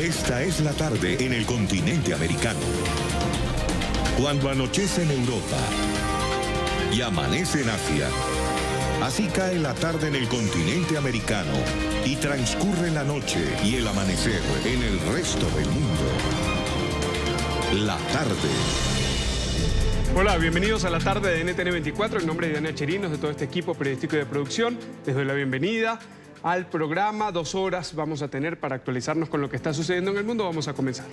Esta es la tarde en el continente americano. Cuando anochece en Europa y amanece en Asia, así cae la tarde en el continente americano y transcurre la noche y el amanecer en el resto del mundo. La tarde. Hola, bienvenidos a la tarde de NTN 24. En nombre de Diana Cherinos, de todo este equipo periodístico y de producción, les doy la bienvenida al programa. 2 horas vamos a tener para actualizarnos con lo que está sucediendo en el mundo. Vamos a comenzar.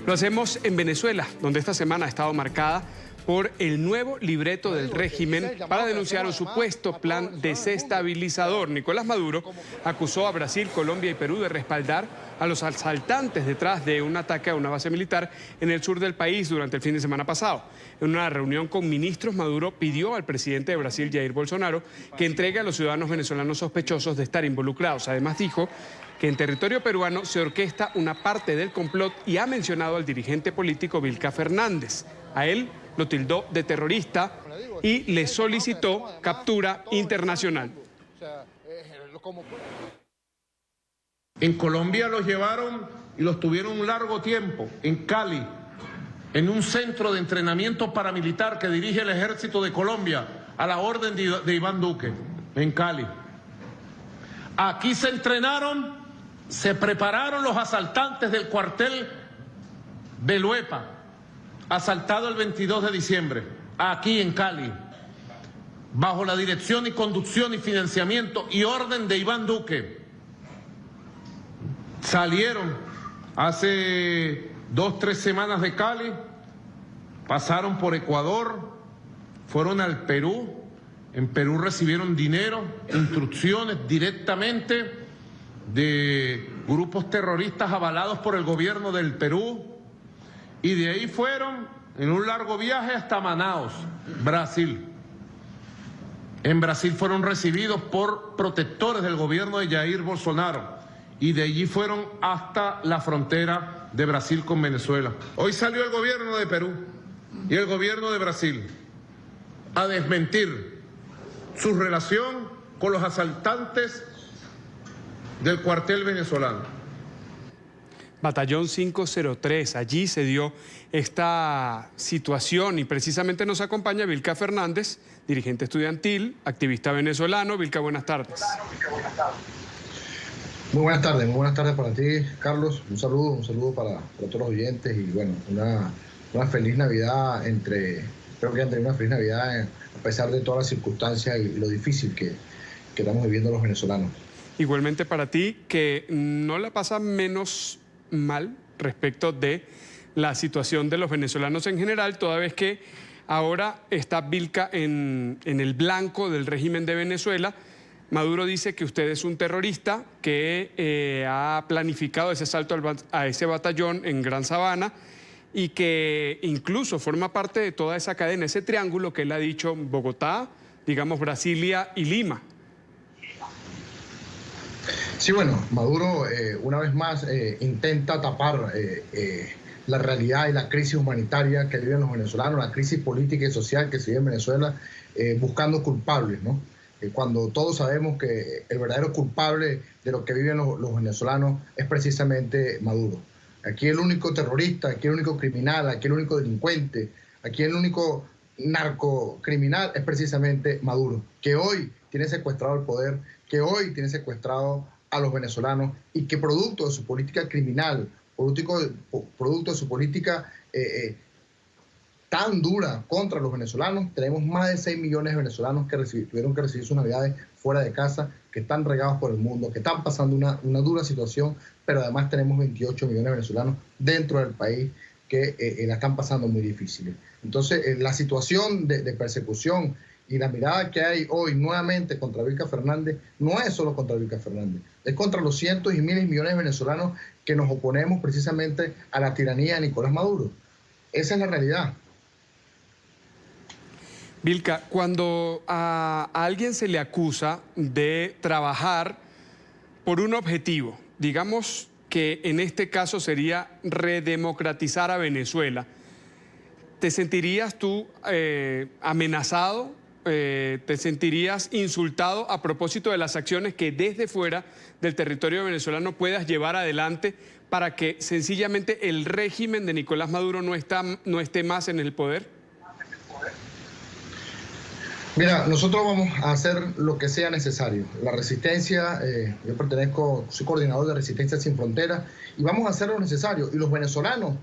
Lo hacemos en Venezuela, donde esta semana ha estado marcada por el nuevo libreto del régimen para denunciar un supuesto plan desestabilizador. Nicolás Maduro acusó a Brasil, Colombia y Perú de respaldar a los asaltantes detrás de un ataque a una base militar en el sur del país durante el fin de semana pasado. En una reunión con ministros, Maduro pidió al presidente de Brasil, Jair Bolsonaro, que entregue a los ciudadanos venezolanos sospechosos de estar involucrados. Además dijo que en territorio peruano se orquesta una parte del complot y ha mencionado al dirigente político Vilca Fernández. A él lo tildó de terrorista y le solicitó captura internacional. En Colombia los llevaron y los tuvieron un largo tiempo en Cali, en un centro de entrenamiento paramilitar que dirige el ejército de Colombia a la orden de Iván Duque, en Cali. Aquí se entrenaron, se prepararon los asaltantes del cuartel Beluepa, asaltado el 22 de diciembre, aquí en Cali, bajo la dirección y conducción y financiamiento y orden de Iván Duque. Salieron hace 2-3 semanas de Cali, pasaron por Ecuador, fueron al Perú. En Perú recibieron dinero, instrucciones directamente de grupos terroristas avalados por el gobierno del Perú. Y de ahí fueron en un largo viaje hasta Manaus, Brasil. En Brasil fueron recibidos por protectores del gobierno de Jair Bolsonaro. Y de allí fueron hasta la frontera de Brasil con Venezuela. Hoy salió el gobierno de Perú y el gobierno de Brasil a desmentir su relación con los asaltantes del cuartel venezolano. Batallón 503, allí se dio esta situación y precisamente nos acompaña Vilca Fernández, dirigente estudiantil, activista venezolano. Vilca, buenas tardes. Muy buenas tardes para ti, Carlos. Un saludo para todos los oyentes y bueno, una feliz Navidad espero que hayan tenido una feliz Navidad a pesar de todas las circunstancias y lo difícil que estamos viviendo los venezolanos. Igualmente para ti, que no la pasa menos mal respecto de la situación de los venezolanos en general, toda vez que ahora está Vilca en el blanco del régimen de Venezuela. Maduro dice que usted es un terrorista que ha planificado ese asalto a ese batallón en Gran Sabana y que incluso forma parte de toda esa cadena, ese triángulo que él ha dicho Bogotá, digamos Brasilia y Lima. Sí, bueno, Maduro una vez más intenta tapar la realidad y la crisis humanitaria que viven los venezolanos, la crisis política y social que se vive en Venezuela, buscando culpables, ¿no? Cuando todos sabemos que el verdadero culpable de lo que viven los venezolanos es precisamente Maduro. Aquí el único terrorista, aquí el único criminal, aquí el único delincuente, aquí el único narcocriminal es precisamente Maduro, que hoy tiene secuestrado el poder, que hoy tiene secuestrado a los venezolanos y que producto de su política criminal, producto de su política tan dura contra los venezolanos, tenemos más de 6 millones de venezolanos que tuvieron que recibir sus navidades fuera de casa, que están regados por el mundo, que están pasando una dura situación, pero además tenemos 28 millones de venezolanos dentro del país que la están pasando muy difíciles. Entonces, la situación de persecución y la mirada que hay hoy nuevamente contra Vilca Fernández no es solo contra Vilca Fernández, es contra los cientos y miles y millones de venezolanos que nos oponemos precisamente a la tiranía de Nicolás Maduro. Esa es la realidad. Vilca, cuando a alguien se le acusa de trabajar por un objetivo, digamos que en este caso sería redemocratizar a Venezuela, ¿te sentirías tú amenazado te sentirías insultado a propósito de las acciones que desde fuera del territorio venezolano puedas llevar adelante para que sencillamente el régimen de Nicolás Maduro no esté más en el poder? Mira, nosotros vamos a hacer lo que sea necesario. La resistencia, yo soy coordinador de Resistencia Sin Fronteras, y vamos a hacer lo necesario. Y los venezolanos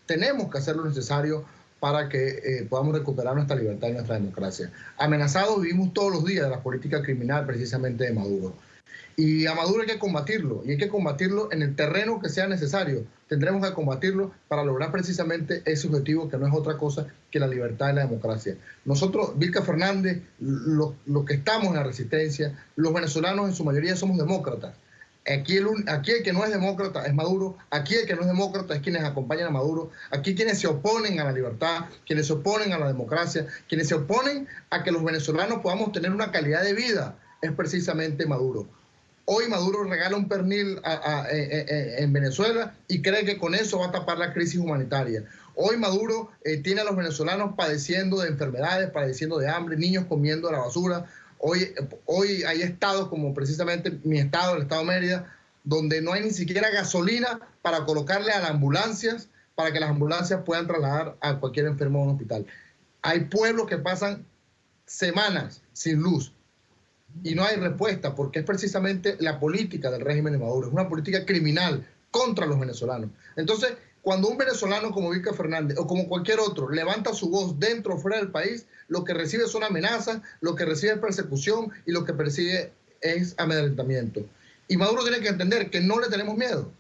tenemos que hacer lo necesario para que podamos recuperar nuestra libertad y nuestra democracia. Amenazados vivimos todos los días de la política criminal precisamente de Maduro. Y a Maduro hay que combatirlo, y hay que combatirlo en el terreno que sea necesario. Tendremos que combatirlo para lograr precisamente ese objetivo, que no es otra cosa que la libertad y la democracia. Nosotros, Vilca Fernández, los que estamos en la resistencia, los venezolanos en su mayoría somos demócratas. Aquí el que no es demócrata es Maduro, aquí el que no es demócrata es quienes acompañan a Maduro, aquí quienes se oponen a la libertad, quienes se oponen a la democracia, quienes se oponen a que los venezolanos podamos tener una calidad de vida, es precisamente Maduro. Hoy Maduro regala un pernil en Venezuela y cree que con eso va a tapar la crisis humanitaria. Hoy Maduro tiene a los venezolanos padeciendo de enfermedades, padeciendo de hambre, niños comiendo de la basura. Hoy hay estados como precisamente mi estado, el estado de Mérida, donde no hay ni siquiera gasolina para colocarle a las ambulancias, para que las ambulancias puedan trasladar a cualquier enfermo a un hospital. Hay pueblos que pasan semanas sin luz y no hay respuesta, porque es precisamente la política del régimen de Maduro. Es una política criminal contra los venezolanos. Entonces, cuando un venezolano como Vilca Fernández o como cualquier otro levanta su voz dentro o fuera del país, lo que recibe son amenazas, lo que recibe es persecución y lo que persigue es amedrentamiento. Y Maduro tiene que entender que no le tenemos miedo.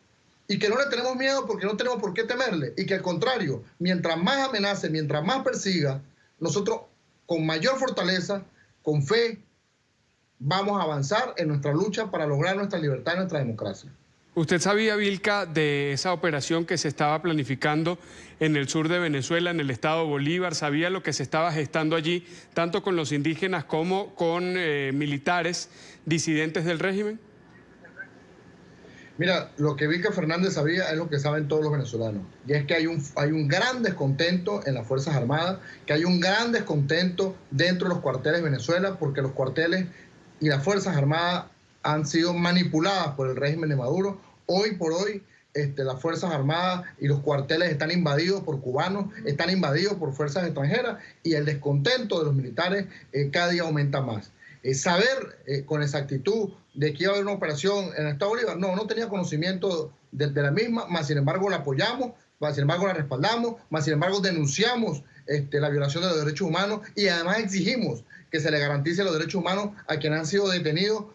Y que no le tenemos miedo porque no tenemos por qué temerle. Y que al contrario, mientras más amenace, mientras más persiga, nosotros con mayor fortaleza, con fe, vamos a avanzar en nuestra lucha para lograr nuestra libertad y nuestra democracia. ¿Usted sabía, Vilca, de esa operación que se estaba planificando en el sur de Venezuela, en el estado Bolívar? ¿Sabía lo que se estaba gestando allí, tanto con los indígenas como con militares disidentes del régimen? Mira, lo que Vilca Fernández sabía es lo que saben todos los venezolanos. Y es que hay un gran descontento en las Fuerzas Armadas, que hay un gran descontento dentro de los cuarteles de Venezuela, porque los cuarteles y las Fuerzas Armadas han sido manipuladas por el régimen de Maduro. Hoy por hoy las Fuerzas Armadas y los cuarteles están invadidos por cubanos, están invadidos por fuerzas extranjeras, y el descontento de los militares cada día aumenta más. Saber con exactitud de que iba a haber una operación en el estado Bolívar, no tenía conocimiento de la misma, más sin embargo la apoyamos, más sin embargo la respaldamos, más sin embargo denunciamos la violación de los derechos humanos, y además exigimos que se le garantice los derechos humanos a quienes han sido detenidos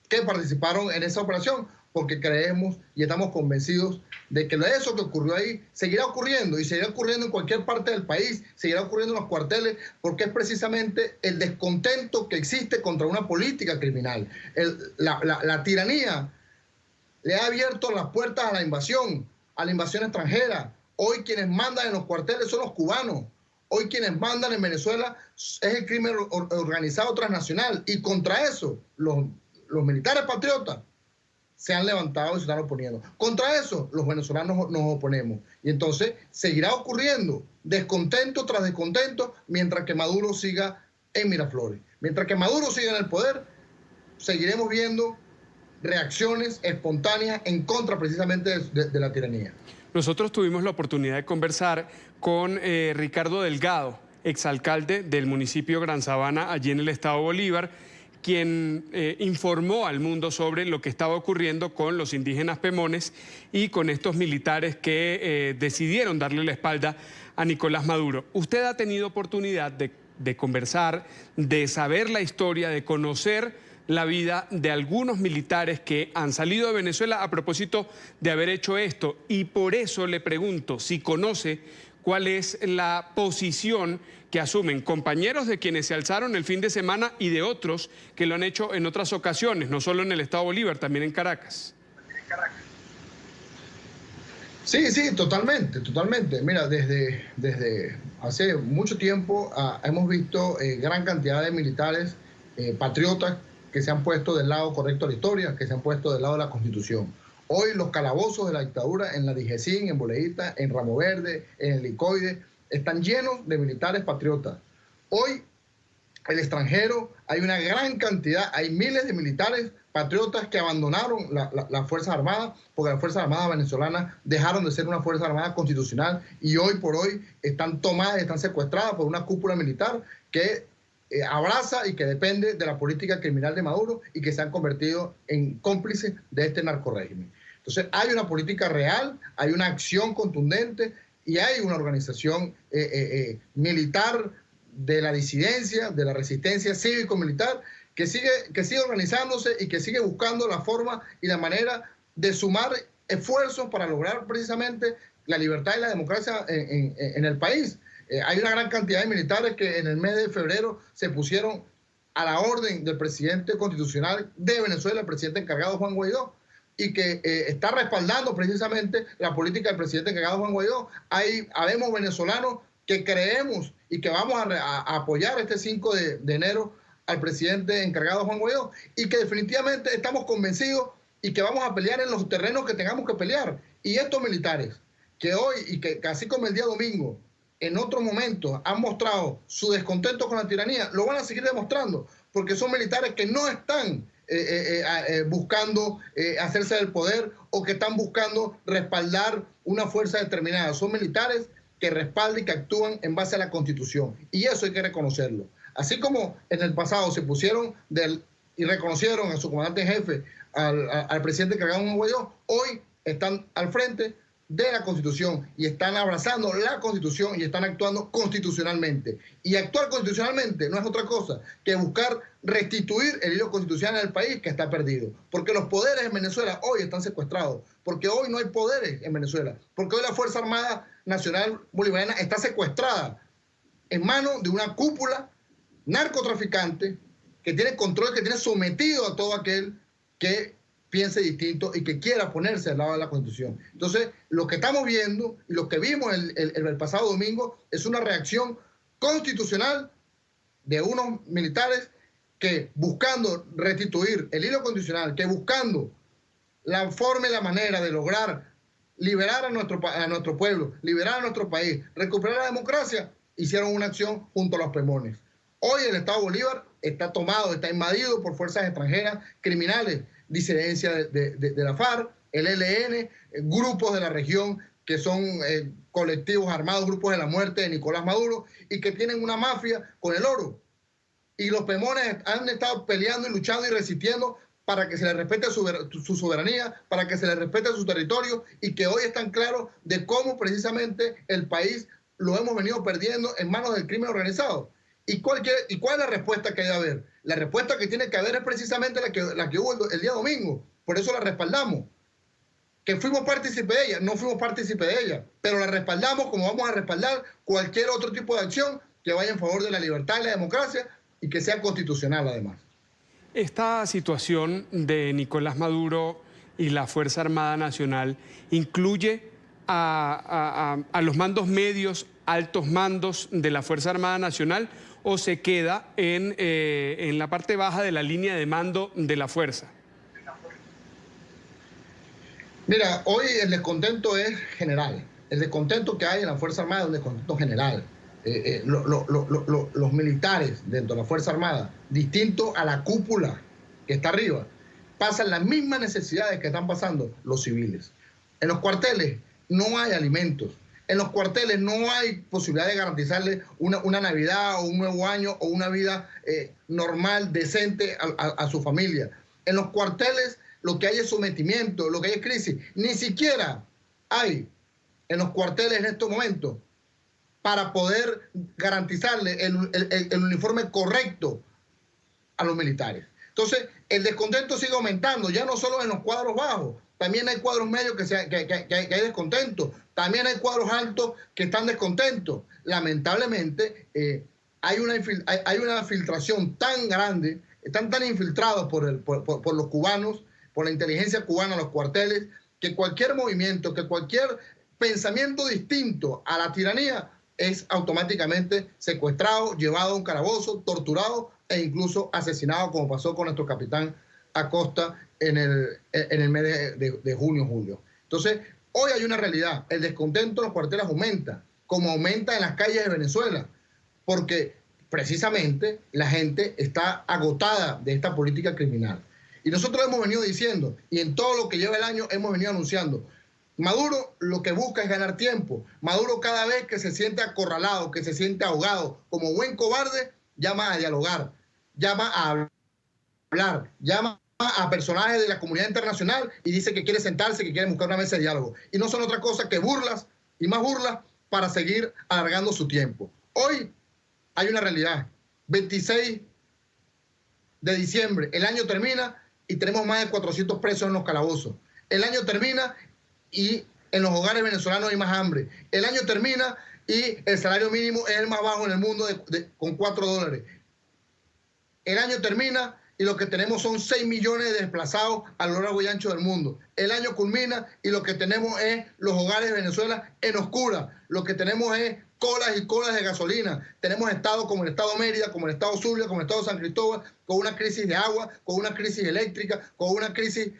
que participaron en esa operación, porque creemos y estamos convencidos de que eso que ocurrió ahí seguirá ocurriendo, y seguirá ocurriendo en cualquier parte del país, seguirá ocurriendo en los cuarteles, porque es precisamente el descontento que existe contra una política criminal. La tiranía le ha abierto las puertas a la invasión extranjera. Hoy quienes mandan en los cuarteles son los cubanos. Hoy quienes mandan en Venezuela es el crimen organizado transnacional, y contra eso los militares patriotas se han levantado y se están oponiendo. Contra eso los venezolanos nos oponemos. Y entonces seguirá ocurriendo descontento tras descontento mientras que Maduro siga en Miraflores. Mientras que Maduro siga en el poder, seguiremos viendo reacciones espontáneas en contra precisamente de la tiranía. Nosotros tuvimos la oportunidad de conversar con Ricardo Delgado, exalcalde del municipio Gran Sabana, allí en el estado Bolívar, quien informó al mundo sobre lo que estaba ocurriendo con los indígenas pemones y con estos militares que decidieron darle la espalda a Nicolás Maduro. Usted ha tenido oportunidad de conversar, de saber la historia, de conocer la vida de algunos militares que han salido de Venezuela a propósito de haber hecho esto, y por eso le pregunto si conoce cuál es la posición que asumen compañeros de quienes se alzaron el fin de semana y de otros que lo han hecho en otras ocasiones, no solo en el estado Bolívar, también en Caracas. Sí, totalmente. Mira, desde hace mucho tiempo hemos visto gran cantidad de militares patriotas que se han puesto del lado correcto de la historia, que se han puesto del lado de la Constitución. Hoy los calabozos de la dictadura en la Dijesín, en Boleíta, en Ramo Verde, en el Licoide, están llenos de militares patriotas. Hoy el extranjero, hay una gran cantidad, hay miles de militares patriotas que abandonaron las Fuerzas Armadas, porque las Fuerzas Armadas venezolanas dejaron de ser una Fuerza Armada constitucional y hoy por hoy están tomadas, están secuestradas por una cúpula militar que abraza y que depende de la política criminal de Maduro y que se han convertido en cómplices de este narcorrégimen. Entonces hay una política real, hay una acción contundente y hay una organización militar de la disidencia, de la resistencia cívico-militar, que sigue organizándose y que sigue buscando la forma y la manera de sumar esfuerzos para lograr precisamente la libertad y la democracia en el país. Hay una gran cantidad de militares que en el mes de febrero se pusieron a la orden del presidente constitucional de Venezuela, el presidente encargado Juan Guaidó, y que está respaldando precisamente la política del presidente encargado Juan Guaidó. Habemos venezolanos que creemos y que vamos a apoyar este 5 de enero al presidente encargado Juan Guaidó y que definitivamente estamos convencidos y que vamos a pelear en los terrenos que tengamos que pelear. Y estos militares que hoy, y que así como el día domingo, en otros momentos han mostrado su descontento con la tiranía, lo van a seguir demostrando, porque son militares que no están buscando hacerse del poder o que están buscando respaldar una fuerza determinada. Son militares que respaldan y que actúan en base a la Constitución. Y eso hay que reconocerlo. Así como en el pasado se pusieron y reconocieron a su comandante en jefe, al presidente encargado Juan Guaidó, hoy están al frente de la Constitución y están abrazando la Constitución y están actuando constitucionalmente. Y actuar constitucionalmente no es otra cosa que buscar restituir el hilo constitucional en el país que está perdido. Porque los poderes en Venezuela hoy están secuestrados, porque hoy no hay poderes en Venezuela, porque hoy la Fuerza Armada Nacional Bolivariana está secuestrada en manos de una cúpula narcotraficante que tiene control, que tiene sometido a todo aquel que piense distinto y que quiera ponerse al lado de la Constitución. Entonces, lo que estamos viendo y lo que vimos el pasado domingo es una reacción constitucional de unos militares que buscando restituir el hilo constitucional, que buscando la forma y la manera de lograr liberar a nuestro pueblo, liberar a nuestro país, recuperar la democracia, hicieron una acción junto a los Pemones. Hoy el Estado Bolívar está tomado, está invadido por fuerzas extranjeras criminales, disidencia de la FARC, el ELN, grupos de la región que son colectivos armados, grupos de la muerte de Nicolás Maduro y que tienen una mafia con el oro. Y los Pemones han estado peleando y luchando y resistiendo para que se les respete su soberanía, para que se les respete su territorio y que hoy están claros de cómo precisamente el país lo hemos venido perdiendo en manos del crimen organizado. ¿Y cuál es la respuesta que debe haber? La respuesta que tiene que haber es precisamente la que hubo el día domingo. Por eso la respaldamos. Que fuimos partícipes de ella, no fuimos partícipes de ella, pero la respaldamos como vamos a respaldar cualquier otro tipo de acción que vaya en favor de la libertad y la democracia y que sea constitucional además. Esta situación de Nicolás Maduro y la Fuerza Armada Nacional incluye a los mandos medios, altos mandos de la Fuerza Armada Nacional, o se queda en la parte baja de la línea de mando de la fuerza? Mira, hoy el descontento es general. El descontento que hay en la Fuerza Armada es un descontento general. Los militares dentro de la Fuerza Armada, distinto a la cúpula que está arriba, pasan las mismas necesidades que están pasando los civiles. En los cuarteles no hay alimentos. En los cuarteles no hay posibilidad de garantizarle una Navidad o un nuevo año o una vida normal, decente a su familia. En los cuarteles lo que hay es sometimiento, lo que hay es crisis. Ni siquiera hay en los cuarteles en estos momentos para poder garantizarle el uniforme correcto a los militares. Entonces, el descontento sigue aumentando, ya no solo en los cuadros bajos, también hay cuadros medios que hay descontento, también hay cuadros altos que están descontentos. Lamentablemente, hay una filtración tan grande, están tan infiltrados por los cubanos, por la inteligencia cubana, los cuarteles, que cualquier movimiento, que cualquier pensamiento distinto a la tiranía es automáticamente secuestrado, llevado a un calabozo, torturado e incluso asesinado, como pasó con nuestro capitán Acosta en el mes de junio, julio. Entonces, hoy hay una realidad. El descontento en los cuarteles aumenta, como aumenta en las calles de Venezuela, porque precisamente la gente está agotada de esta política criminal. Y nosotros hemos venido diciendo, y en todo lo que lleva el año hemos venido anunciando, Maduro lo que busca es ganar tiempo. Maduro cada vez que se siente acorralado, que se siente ahogado, como buen cobarde, llama a dialogar, llama a hablar, llama a personajes de la comunidad internacional y dice que quiere sentarse, que quiere buscar una mesa de diálogo. Y no son otra cosa que burlas y más burlas para seguir alargando su tiempo. Hoy hay una realidad. 26 de diciembre, el año termina y tenemos más de 400 presos en los calabozos. El año termina y en los hogares venezolanos hay más hambre. El año termina y el salario mínimo es el más bajo en el mundo con $4. El año termina y lo que tenemos son 6 millones de desplazados a lo largo y ancho del mundo. El año culmina y lo que tenemos es los hogares de Venezuela en oscura. Lo que tenemos es colas y colas de gasolina. Tenemos estados como el estado Mérida, como el estado Zulia, como el estado San Cristóbal, con una crisis de agua, con una crisis eléctrica, con una crisis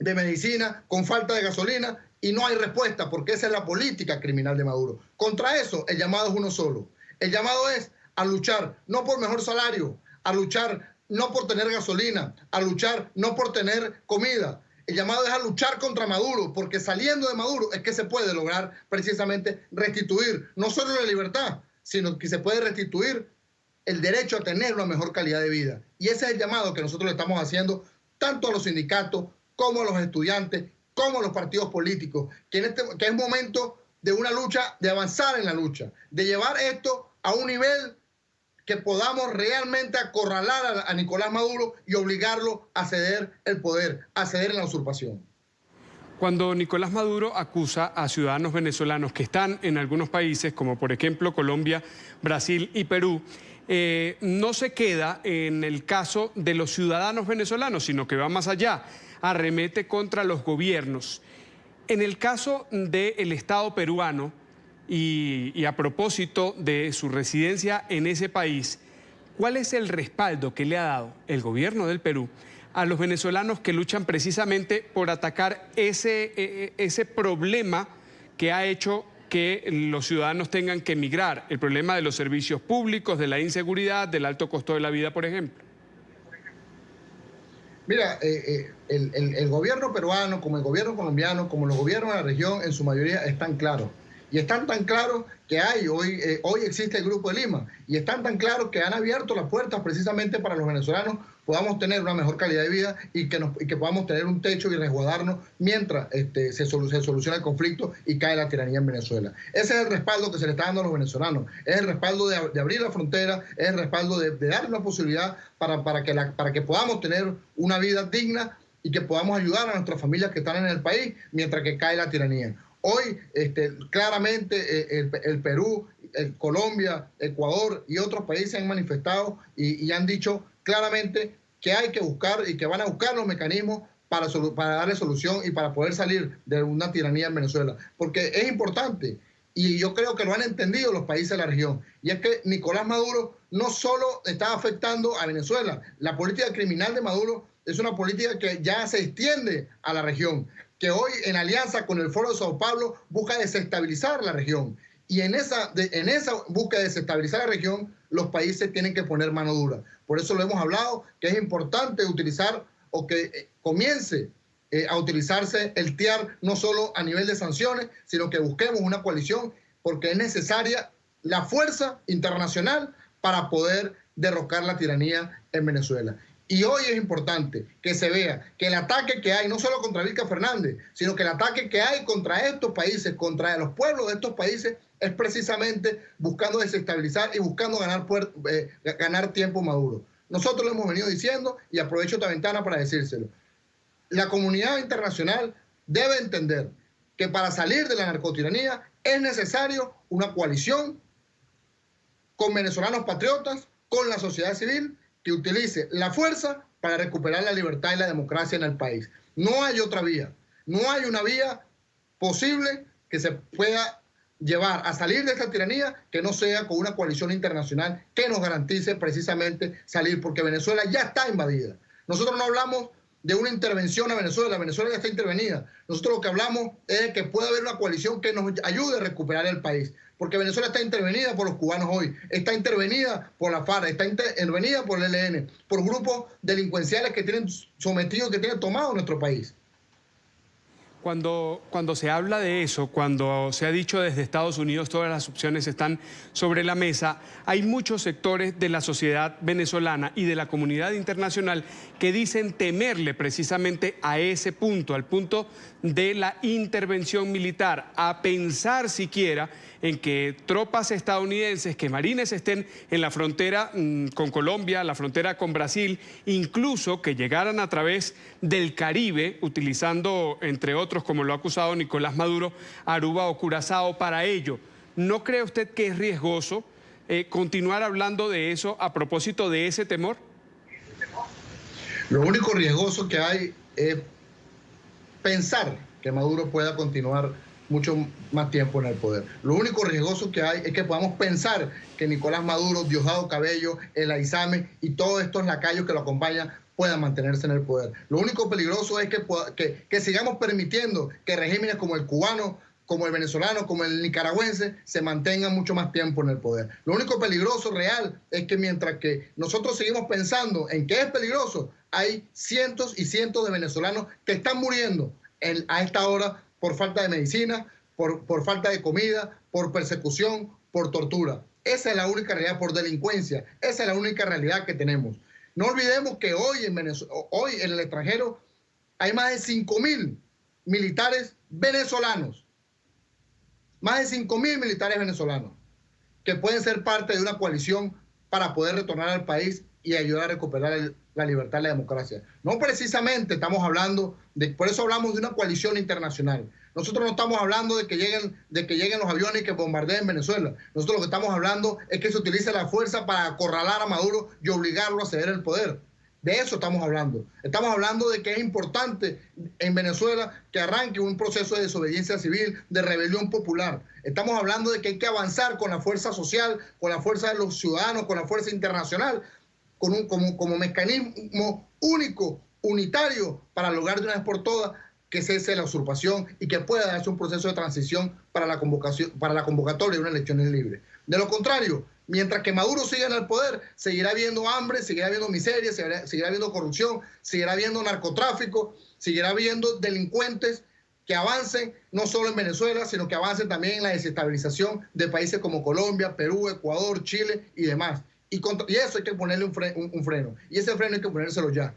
de medicina, con falta de gasolina, y no hay respuesta porque esa es la política criminal de Maduro. Contra eso el llamado es uno solo. El llamado es a luchar no por mejor salario, a luchar no por tener gasolina, a luchar no por tener comida. El llamado es a luchar contra Maduro, porque saliendo de Maduro es que se puede lograr precisamente restituir no solo la libertad, sino que se puede restituir el derecho a tener una mejor calidad de vida. Y ese es el llamado que nosotros le estamos haciendo tanto a los sindicatos como a los estudiantes, como a los partidos políticos, que es momento de una lucha, de avanzar en la lucha, de llevar esto a un nivel que podamos realmente acorralar a Nicolás Maduro y obligarlo a ceder el poder, a ceder en la usurpación. Cuando Nicolás Maduro acusa a ciudadanos venezolanos que están en algunos países, como por ejemplo Colombia, Brasil y Perú, no se queda en el caso de los ciudadanos venezolanos, sino que va más allá, arremete contra los gobiernos. En el caso del Estado peruano, y a propósito de su residencia en ese país, ¿cuál es el respaldo que le ha dado el gobierno del Perú a los venezolanos que luchan precisamente por atacar ese problema que ha hecho que los ciudadanos tengan que emigrar? El problema de los servicios públicos, de la inseguridad, del alto costo de la vida, por ejemplo. Mira, el gobierno peruano, como el gobierno colombiano, como los gobiernos de la región, en su mayoría están claros. Y están tan claros que hoy existe el Grupo de Lima, y están tan claros que han abierto las puertas precisamente para los venezolanos podamos tener una mejor calidad de vida y que podamos tener un techo y resguardarnos mientras se soluciona el conflicto y cae la tiranía en Venezuela. Ese es el respaldo que se le está dando a los venezolanos, es el respaldo de abrir la frontera, es el respaldo de darle una posibilidad para que podamos tener una vida digna y que podamos ayudar a nuestras familias que están en el país mientras que cae la tiranía. Hoy, claramente, el Perú, Colombia, Ecuador y otros países han manifestado y han dicho claramente que hay que buscar y que van a buscar los mecanismos para darle solución y para poder salir de una tiranía en Venezuela. Porque es importante, y yo creo que lo han entendido los países de la región, y es que Nicolás Maduro no solo está afectando a Venezuela. La política criminal de Maduro es una política que ya se extiende a la región, que hoy en alianza con el Foro de Sao Paulo busca desestabilizar la región. Y en esa búsqueda de desestabilizar la región, los países tienen que poner mano dura. Por eso lo hemos hablado, que es importante utilizar o que comience a utilizarse el TIAR no solo a nivel de sanciones, sino que busquemos una coalición porque es necesaria la fuerza internacional para poder derrocar la tiranía en Venezuela. Y hoy es importante que se vea que el ataque que hay, no solo contra Vilca Fernández, sino que el ataque que hay contra estos países, contra los pueblos de estos países, es precisamente buscando desestabilizar y buscando ganar tiempo Maduro. Nosotros lo hemos venido diciendo y aprovecho esta ventana para decírselo. La comunidad internacional debe entender que para salir de la narcotiranía es necesario una coalición con venezolanos patriotas, con la sociedad civil, que utilice la fuerza para recuperar la libertad y la democracia en el país. No hay otra vía. No hay una vía posible que se pueda llevar a salir de esta tiranía que no sea con una coalición internacional que nos garantice precisamente salir, porque Venezuela ya está invadida. Nosotros no hablamos de una intervención a Venezuela. Venezuela ya está intervenida. Nosotros lo que hablamos es de que puede haber una coalición que nos ayude a recuperar el país. Porque Venezuela está intervenida por los cubanos hoy, está intervenida por la FARC, está intervenida por el ELN, por grupos delincuenciales que tienen sometido, que tienen tomado nuestro país. Cuando se habla de eso, cuando se ha dicho desde Estados Unidos todas las opciones están sobre la mesa, hay muchos sectores de la sociedad venezolana y de la comunidad internacional que dicen temerle precisamente a ese punto, al punto de la intervención militar, a pensar siquiera en que tropas estadounidenses, que marines estén en la frontera con Colombia, la frontera con Brasil, incluso que llegaran a través del Caribe, utilizando, entre otros, como lo ha acusado Nicolás Maduro, Aruba o Curazao para ello. ¿No cree usted que es riesgoso continuar hablando de eso a propósito de ese temor? Lo único riesgoso que hay es pensar que Maduro pueda continuar mucho más tiempo en el poder. Lo único riesgoso que hay es que podamos pensar que Nicolás Maduro, Diosdado Cabello, el Aizame y todos estos lacayos que lo acompañan puedan mantenerse en el poder. Lo único peligroso es que sigamos permitiendo que regímenes como el cubano, como el venezolano, como el nicaragüense, se mantengan mucho más tiempo en el poder. Lo único peligroso real es que mientras que nosotros seguimos pensando en que es peligroso, hay cientos y cientos de venezolanos que están muriendo a esta hora por falta de medicina, por falta de comida, por persecución, por tortura. Esa es la única realidad, por delincuencia. Esa es la única realidad que tenemos. No olvidemos que hoy en el extranjero hay más de 5.000 militares venezolanos. Más de 5.000 militares venezolanos que pueden ser parte de una coalición para poder retornar al país y ayudar a recuperar la libertad y la democracia. No precisamente estamos hablando, por eso hablamos de una coalición internacional. Nosotros no estamos hablando de que lleguen los aviones y que bombardeen Venezuela. Nosotros lo que estamos hablando es que se utilice la fuerza para acorralar a Maduro y obligarlo a ceder el poder. De eso estamos hablando. Estamos hablando de que es importante en Venezuela que arranque un proceso de desobediencia civil, de rebelión popular. Estamos hablando de que hay que avanzar con la fuerza social, con la fuerza de los ciudadanos, con la fuerza internacional, como mecanismo único, unitario, para lograr de una vez por todas que cese la usurpación y que pueda darse un proceso de transición para la convocatoria de unas elecciones libres. De lo contrario, mientras que Maduro siga en el poder, seguirá habiendo hambre, seguirá habiendo miseria, seguirá habiendo corrupción, seguirá habiendo narcotráfico, seguirá habiendo delincuentes que avancen no solo en Venezuela, sino que avancen también en la desestabilización de países como Colombia, Perú, Ecuador, Chile y demás. Y eso hay que ponerle un freno. Y ese freno hay que ponérselo ya.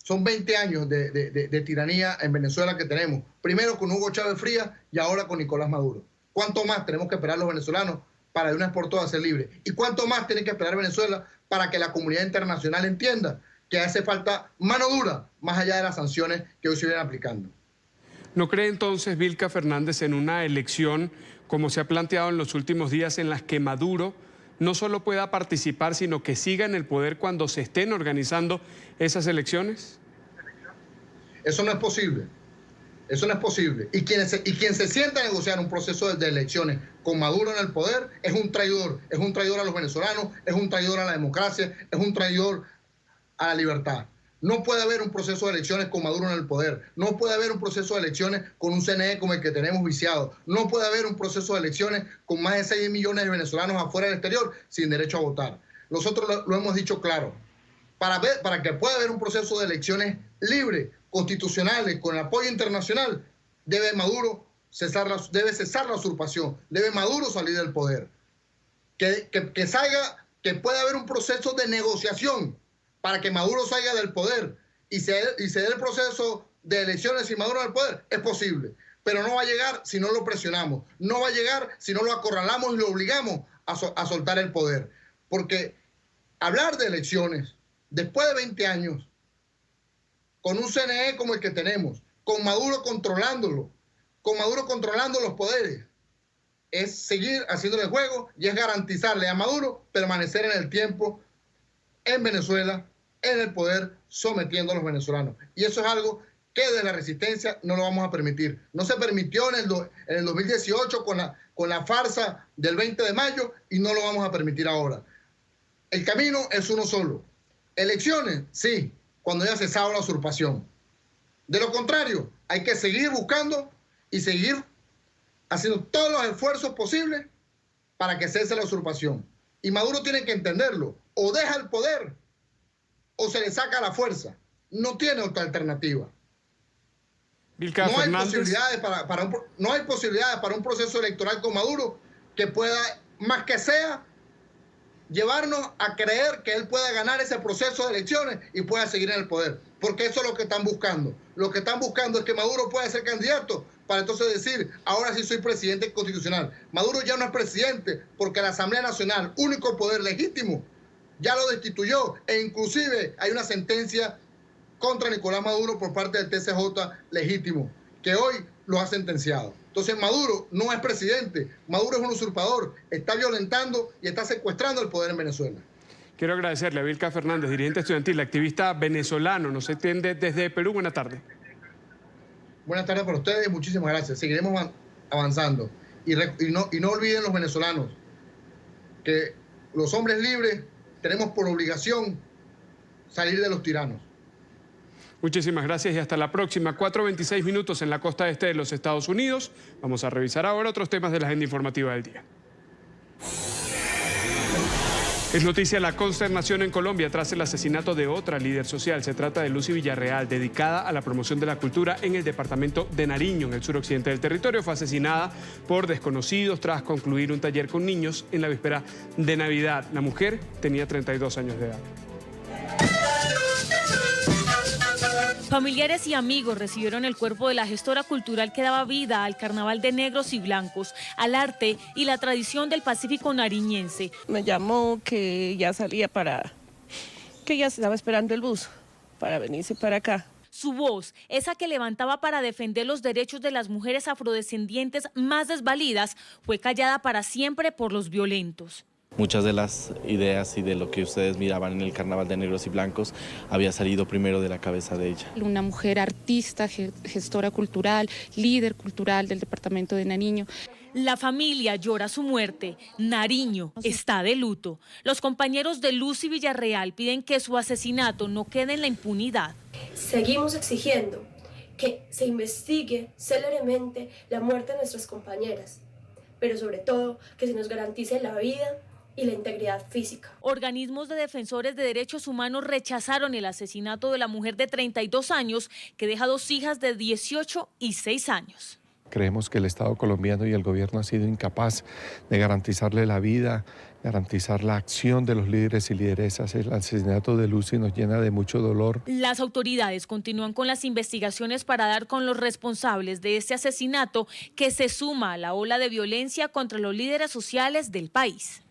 Son 20 años de tiranía en Venezuela que tenemos. Primero con Hugo Chávez Frías y ahora con Nicolás Maduro. ¿Cuánto más tenemos que esperar los venezolanos para de una vez por todas ser libres? ¿Y cuánto más tiene que esperar Venezuela para que la comunidad internacional entienda que hace falta mano dura más allá de las sanciones que hoy se vienen aplicando? ¿No cree entonces Vilca Fernández en una elección, como se ha planteado en los últimos días, en las que Maduro no solo pueda participar, sino que siga en el poder cuando se estén organizando esas elecciones? Eso no es posible. Eso no es posible. Y quien se sienta a negociar un proceso de elecciones con Maduro en el poder es un traidor. Es un traidor a los venezolanos, es un traidor a la democracia, es un traidor a la libertad. No puede haber un proceso de elecciones con Maduro en el poder. No puede haber un proceso de elecciones con un CNE como el que tenemos viciado. No puede haber un proceso de elecciones con más de 6 millones de venezolanos afuera del exterior sin derecho a votar. Nosotros lo hemos dicho claro. Para que pueda haber un proceso de elecciones libres, constitucionales, con apoyo internacional, debe cesar la usurpación. Debe Maduro salir del poder. Que pueda haber un proceso de negociación para que Maduro salga del poder y se dé el proceso de elecciones sin Maduro en el poder, es posible. Pero no va a llegar si no lo presionamos. No va a llegar si no lo acorralamos y lo obligamos a soltar el poder. Porque hablar de elecciones después de 20 años, con un CNE como el que tenemos, con Maduro controlándolo, con Maduro controlando los poderes, es seguir haciéndole el juego y es garantizarle a Maduro permanecer en el tiempo en Venezuela, en el poder, sometiendo a los venezolanos. Y eso es algo que desde la resistencia no lo vamos a permitir. No se permitió en el 2018 con la farsa del 20 de mayo y no lo vamos a permitir ahora. El camino es uno solo. Elecciones, sí, cuando haya cesado la usurpación. De lo contrario, hay que seguir buscando y seguir haciendo todos los esfuerzos posibles para que cese la usurpación. Y Maduro tiene que entenderlo. O deja el poder o se le saca la fuerza. No tiene otra alternativa. No hay posibilidades para un proceso electoral con Maduro que pueda, más que sea, llevarnos a creer que él pueda ganar ese proceso de elecciones y pueda seguir en el poder. Porque eso es lo que están buscando. Lo que están buscando es que Maduro pueda ser candidato para entonces decir, ahora sí soy presidente constitucional. Maduro ya no es presidente porque la Asamblea Nacional, único poder legítimo, ya lo destituyó e inclusive hay una sentencia contra Nicolás Maduro por parte del TCJ legítimo, que hoy lo ha sentenciado. Entonces Maduro no es presidente, Maduro es un usurpador, está violentando y está secuestrando el poder en Venezuela. Quiero agradecerle a Vilca Fernández, dirigente estudiantil, activista venezolano, nos atiende desde Perú. Buenas tardes. Buenas tardes para ustedes, muchísimas gracias. Seguiremos avanzando. Y no olviden los venezolanos que los hombres libres tenemos por obligación salir de los tiranos. Muchísimas gracias y hasta la próxima. 4:26 minutos en la costa este de los Estados Unidos. Vamos a revisar ahora otros temas de la agenda informativa del día. Es noticia la consternación en Colombia tras el asesinato de otra líder social. Se trata de Lucy Villarreal, dedicada a la promoción de la cultura en el departamento de Nariño, en el suroccidente del territorio. Fue asesinada por desconocidos tras concluir un taller con niños en la víspera de Navidad. La mujer tenía 32 años de edad. Familiares y amigos recibieron el cuerpo de la gestora cultural que daba vida al carnaval de negros y blancos, al arte y la tradición del Pacífico nariñense. Me llamó que ya salía que ya estaba esperando el bus para venirse para acá. Su voz, esa que levantaba para defender los derechos de las mujeres afrodescendientes más desvalidas, fue callada para siempre por los violentos. Muchas de las ideas y de lo que ustedes miraban en el Carnaval de Negros y Blancos había salido primero de la cabeza de ella. Una mujer artista, gestora cultural, líder cultural del departamento de Nariño. La familia llora su muerte. Nariño está de luto. Los compañeros de Lucy Villarreal piden que su asesinato no quede en la impunidad. Seguimos exigiendo que se investigue céleremente la muerte de nuestras compañeras, pero sobre todo que se nos garantice la vida y la integridad física. Organismos de defensores de derechos humanos rechazaron el asesinato de la mujer de 32 años que deja 2 hijas de 18 y 6 años. Creemos que el Estado colombiano y el gobierno ha sido incapaz de garantizarle la vida, garantizar la acción de los líderes y lideresas. El asesinato de Lucy nos llena de mucho dolor. Las autoridades continúan con las investigaciones para dar con los responsables de este asesinato que se suma a la ola de violencia contra los líderes sociales del país.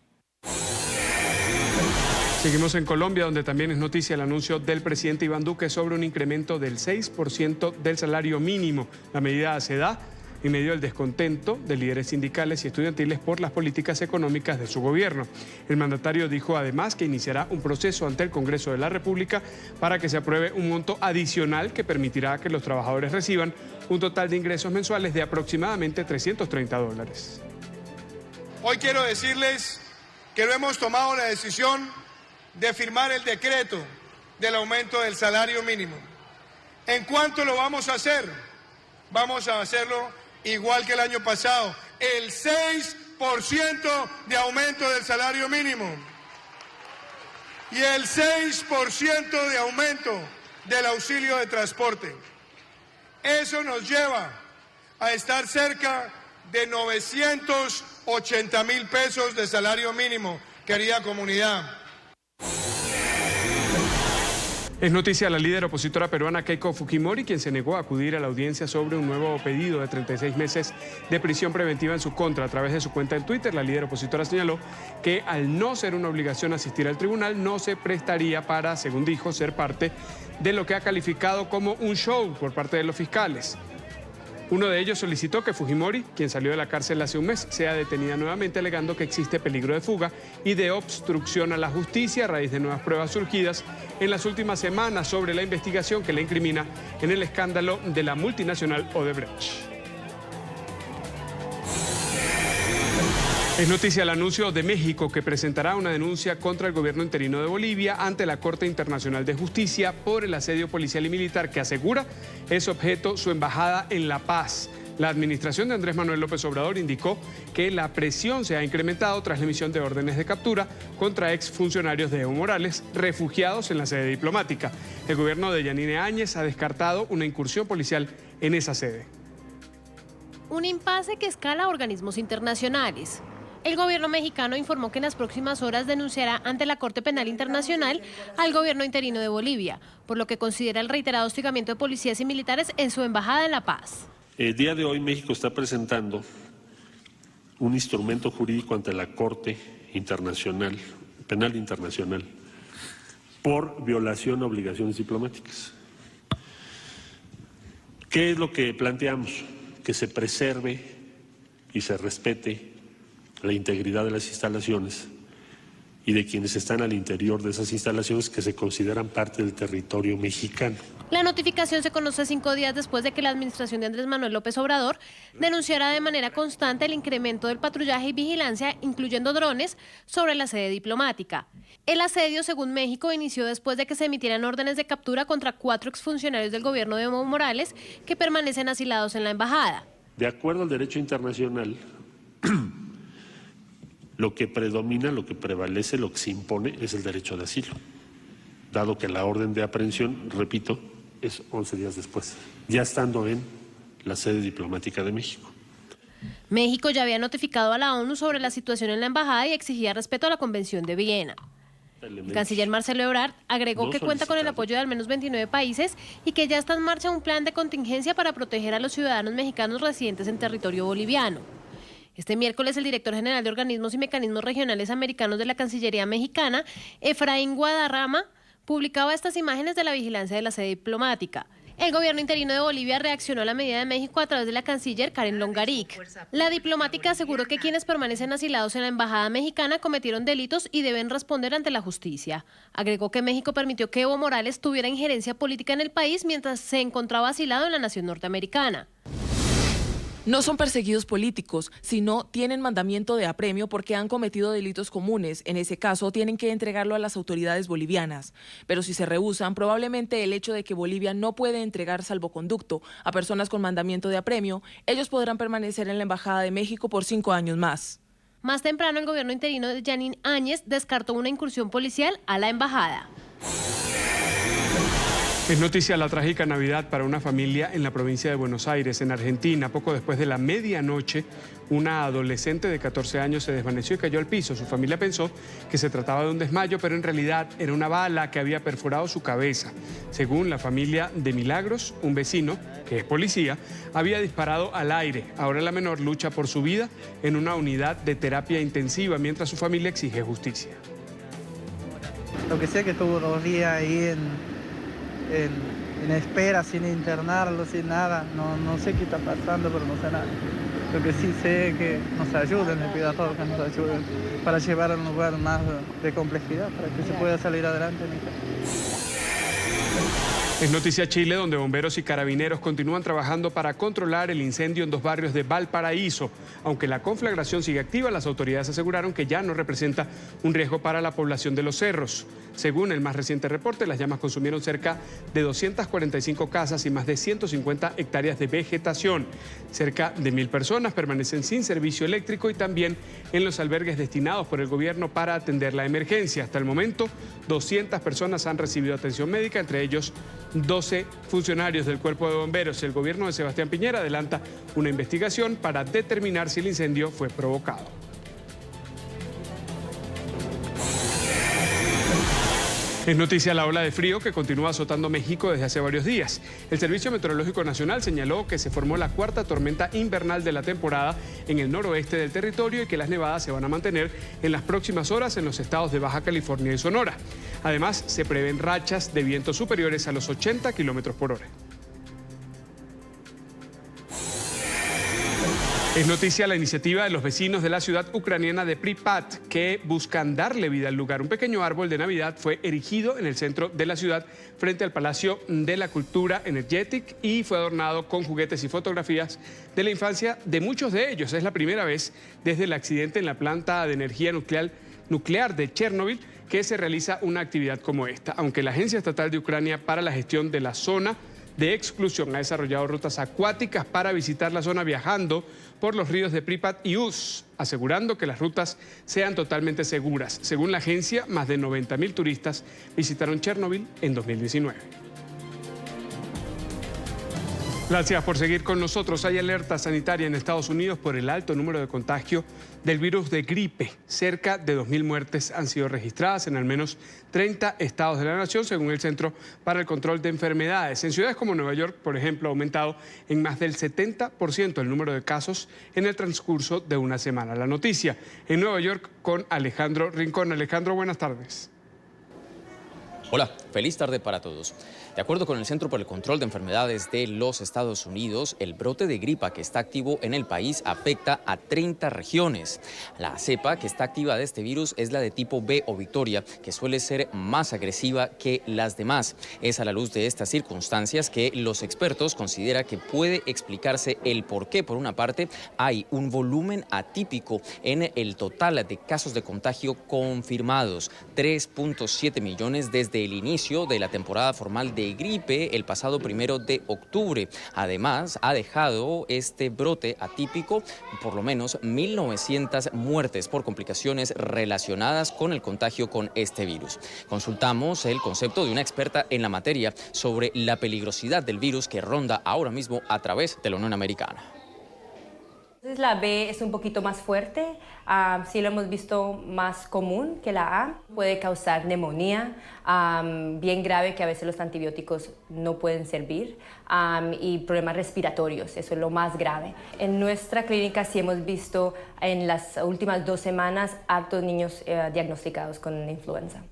Seguimos en Colombia, donde también es noticia el anuncio del presidente Iván Duque sobre un incremento del 6% del salario mínimo. La medida se da en medio del descontento de líderes sindicales y estudiantiles por las políticas económicas de su gobierno. El mandatario dijo además que iniciará un proceso ante el Congreso de la República para que se apruebe un monto adicional que permitirá que los trabajadores reciban un total de ingresos mensuales de aproximadamente $330. Hoy quiero decirles que hemos tomado la decisión de firmar el decreto del aumento del salario mínimo. ¿En cuánto lo vamos a hacer? Vamos a hacerlo igual que el año pasado, el 6% de aumento del salario mínimo y el 6% de aumento del auxilio de transporte. Eso nos lleva a estar cerca de 980.000 pesos de salario mínimo, querida comunidad. Es noticia la líder opositora peruana Keiko Fujimori, quien se negó a acudir a la audiencia sobre un nuevo pedido de 36 meses de prisión preventiva en su contra. A través de su cuenta en Twitter, la líder opositora señaló que al no ser una obligación asistir al tribunal, no se prestaría para, según dijo, ser parte de lo que ha calificado como un show por parte de los fiscales. Uno de ellos solicitó que Fujimori, quien salió de la cárcel hace un mes, sea detenida nuevamente, alegando que existe peligro de fuga y de obstrucción a la justicia a raíz de nuevas pruebas surgidas en las últimas semanas sobre la investigación que le incrimina en el escándalo de la multinacional Odebrecht. Es noticia el anuncio de México que presentará una denuncia contra el gobierno interino de Bolivia ante la Corte Internacional de Justicia por el asedio policial y militar que asegura es objeto su embajada en La Paz. La administración de Andrés Manuel López Obrador indicó que la presión se ha incrementado tras la emisión de órdenes de captura contra exfuncionarios de Evo Morales refugiados en la sede diplomática. El gobierno de Yanine Áñez ha descartado una incursión policial en esa sede. Un impasse que escala a organismos internacionales. El gobierno mexicano informó que en las próximas horas denunciará ante la Corte Penal Internacional al gobierno interino de Bolivia, por lo que considera el reiterado hostigamiento de policías y militares en su embajada en La Paz. El día de hoy México está presentando un instrumento jurídico ante la Corte Internacional, Penal Internacional, por violación a obligaciones diplomáticas. ¿Qué es lo que planteamos? Que se preserve y se respete la integridad de las instalaciones y de quienes están al interior de esas instalaciones que se consideran parte del territorio mexicano. La notificación se conoce 5 días después de que la administración de Andrés Manuel López Obrador denunciara de manera constante el incremento del patrullaje y vigilancia, incluyendo drones, sobre la sede diplomática. El asedio, según México, inició después de que se emitieran órdenes de captura contra 4 exfuncionarios del gobierno de Evo Morales que permanecen asilados en la embajada. De acuerdo al derecho internacional, lo que predomina, lo que prevalece, lo que se impone es el derecho de asilo, dado que la orden de aprehensión, repito, es 11 días después, ya estando en la sede diplomática de México. México ya había notificado a la ONU sobre la situación en la embajada y exigía respeto a la Convención de Viena. El canciller Marcelo Ebrard agregó que cuenta con el apoyo de al menos 29 países y que ya está en marcha un plan de contingencia para proteger a los ciudadanos mexicanos residentes en territorio boliviano. Este miércoles, el director general de Organismos y Mecanismos Regionales Americanos de la Cancillería mexicana, Efraín Guadarrama, publicaba estas imágenes de la vigilancia de la sede diplomática. El gobierno interino de Bolivia reaccionó a la medida de México a través de la canciller Karen Longaric. La diplomática aseguró que quienes permanecen asilados en la embajada mexicana cometieron delitos y deben responder ante la justicia. Agregó que México permitió que Evo Morales tuviera injerencia política en el país mientras se encontraba asilado en la nación norteamericana. No son perseguidos políticos, sino tienen mandamiento de apremio porque han cometido delitos comunes. En ese caso, tienen que entregarlo a las autoridades bolivianas. Pero si se rehúsan, probablemente el hecho de que Bolivia no puede entregar salvoconducto a personas con mandamiento de apremio, ellos podrán permanecer en la Embajada de México por 5 años más. Más temprano, el gobierno interino de Yanine Áñez descartó una incursión policial a la embajada. Es noticia la trágica Navidad para una familia en la provincia de Buenos Aires, en Argentina. Poco después de la medianoche, una adolescente de 14 años se desvaneció y cayó al piso. Su familia pensó que se trataba de un desmayo, pero en realidad era una bala que había perforado su cabeza. Según la familia de Milagros, un vecino, que es policía, había disparado al aire. Ahora la menor lucha por su vida en una unidad de terapia intensiva, mientras su familia exige justicia. Lo que sé que estuvo 2 días ahí en espera, sin internarlo, sin nada. No sé qué está pasando, pero no sé nada. Lo que sí sé es que nos ayuden, les pido a todos que nos ayuden para llevar a un lugar más de complejidad, para que se pueda salir adelante. Es noticia Chile, donde bomberos y carabineros continúan trabajando para controlar el incendio en 2 barrios de Valparaíso. Aunque la conflagración sigue activa, las autoridades aseguraron que ya no representa un riesgo para la población de los cerros. Según el más reciente reporte, las llamas consumieron cerca de 245 casas y más de 150 hectáreas de vegetación. Cerca de 1000 personas permanecen sin servicio eléctrico y también en los albergues destinados por el gobierno para atender la emergencia. Hasta el momento, 200 personas han recibido atención médica, entre ellos 12 funcionarios del Cuerpo de Bomberos. El gobierno de Sebastián Piñera adelanta una investigación para determinar si el incendio fue provocado. Es noticia la ola de frío que continúa azotando México desde hace varios días. El Servicio Meteorológico Nacional señaló que se formó la 4ª tormenta invernal de la temporada en el noroeste del territorio y que las nevadas se van a mantener en las próximas horas en los estados de Baja California y Sonora. Además, se prevén rachas de vientos superiores a los 80 kilómetros por hora. Es noticia la iniciativa de los vecinos de la ciudad ucraniana de Pripyat que buscan darle vida al lugar. Un pequeño árbol de Navidad fue erigido en el centro de la ciudad frente al Palacio de la Cultura Energetic y fue adornado con juguetes y fotografías de la infancia de muchos de ellos. Es la primera vez desde el accidente en la planta de energía nuclear de Chernobyl que se realiza una actividad como esta. Aunque la Agencia Estatal de Ucrania para la Gestión de la Zona de Exclusión ha desarrollado rutas acuáticas para visitar la zona viajando por los ríos de Pripyat y Uz, asegurando que las rutas sean totalmente seguras. Según la agencia, más de 90.000 turistas visitaron Chernobyl en 2019. Gracias por seguir con nosotros. Hay alerta sanitaria en Estados Unidos por el alto número de contagio del virus de gripe. Cerca de 2.000 muertes han sido registradas en al menos 30 estados de la nación, según el Centro para el Control de Enfermedades. En ciudades como Nueva York, por ejemplo, ha aumentado en más del 70% el número de casos en el transcurso de una semana. La noticia en Nueva York con Alejandro Rincón. Alejandro, buenas tardes. Hola, feliz tarde para todos. De acuerdo con el Centro para el Control de Enfermedades de los Estados Unidos, el brote de gripa que está activo en el país afecta a 30 regiones. La cepa que está activa de este virus es la de tipo B o Victoria, que suele ser más agresiva que las demás. Es a la luz de estas circunstancias que los expertos consideran que puede explicarse el por qué. Por una parte, hay un volumen atípico en el total de casos de contagio confirmados, 3.7 millones desde el inicio de la temporada formal de gripe el pasado 1 de octubre. Además, ha dejado este brote atípico por lo menos 1.900 muertes por complicaciones relacionadas con el contagio con este virus. Consultamos el concepto de una experta en la materia sobre la peligrosidad del virus que ronda ahora mismo a través de la Unión Americana. Entonces la B es un poquito más fuerte, sí lo hemos visto más común que la A. Puede causar neumonía, bien grave que a veces los antibióticos no pueden servir, y problemas respiratorios, eso es lo más grave. En nuestra clínica sí hemos visto en las últimas 2 semanas hartos niños diagnosticados con influenza.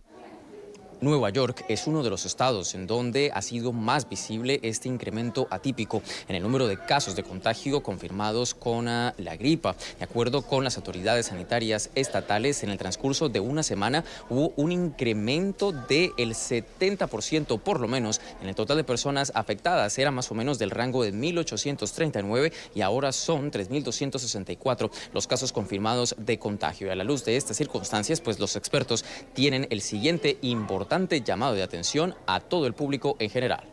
Nueva York es uno de los estados en donde ha sido más visible este incremento atípico en el número de casos de contagio confirmados con la gripa. De acuerdo con las autoridades sanitarias estatales, en el transcurso de una semana hubo un incremento del 70% por lo menos en el total de personas afectadas. Era más o menos del rango de 1.839 y ahora son 3.264 los casos confirmados de contagio. Y a la luz de estas circunstancias, pues los expertos tienen el siguiente importante llamado de atención a todo el público en general.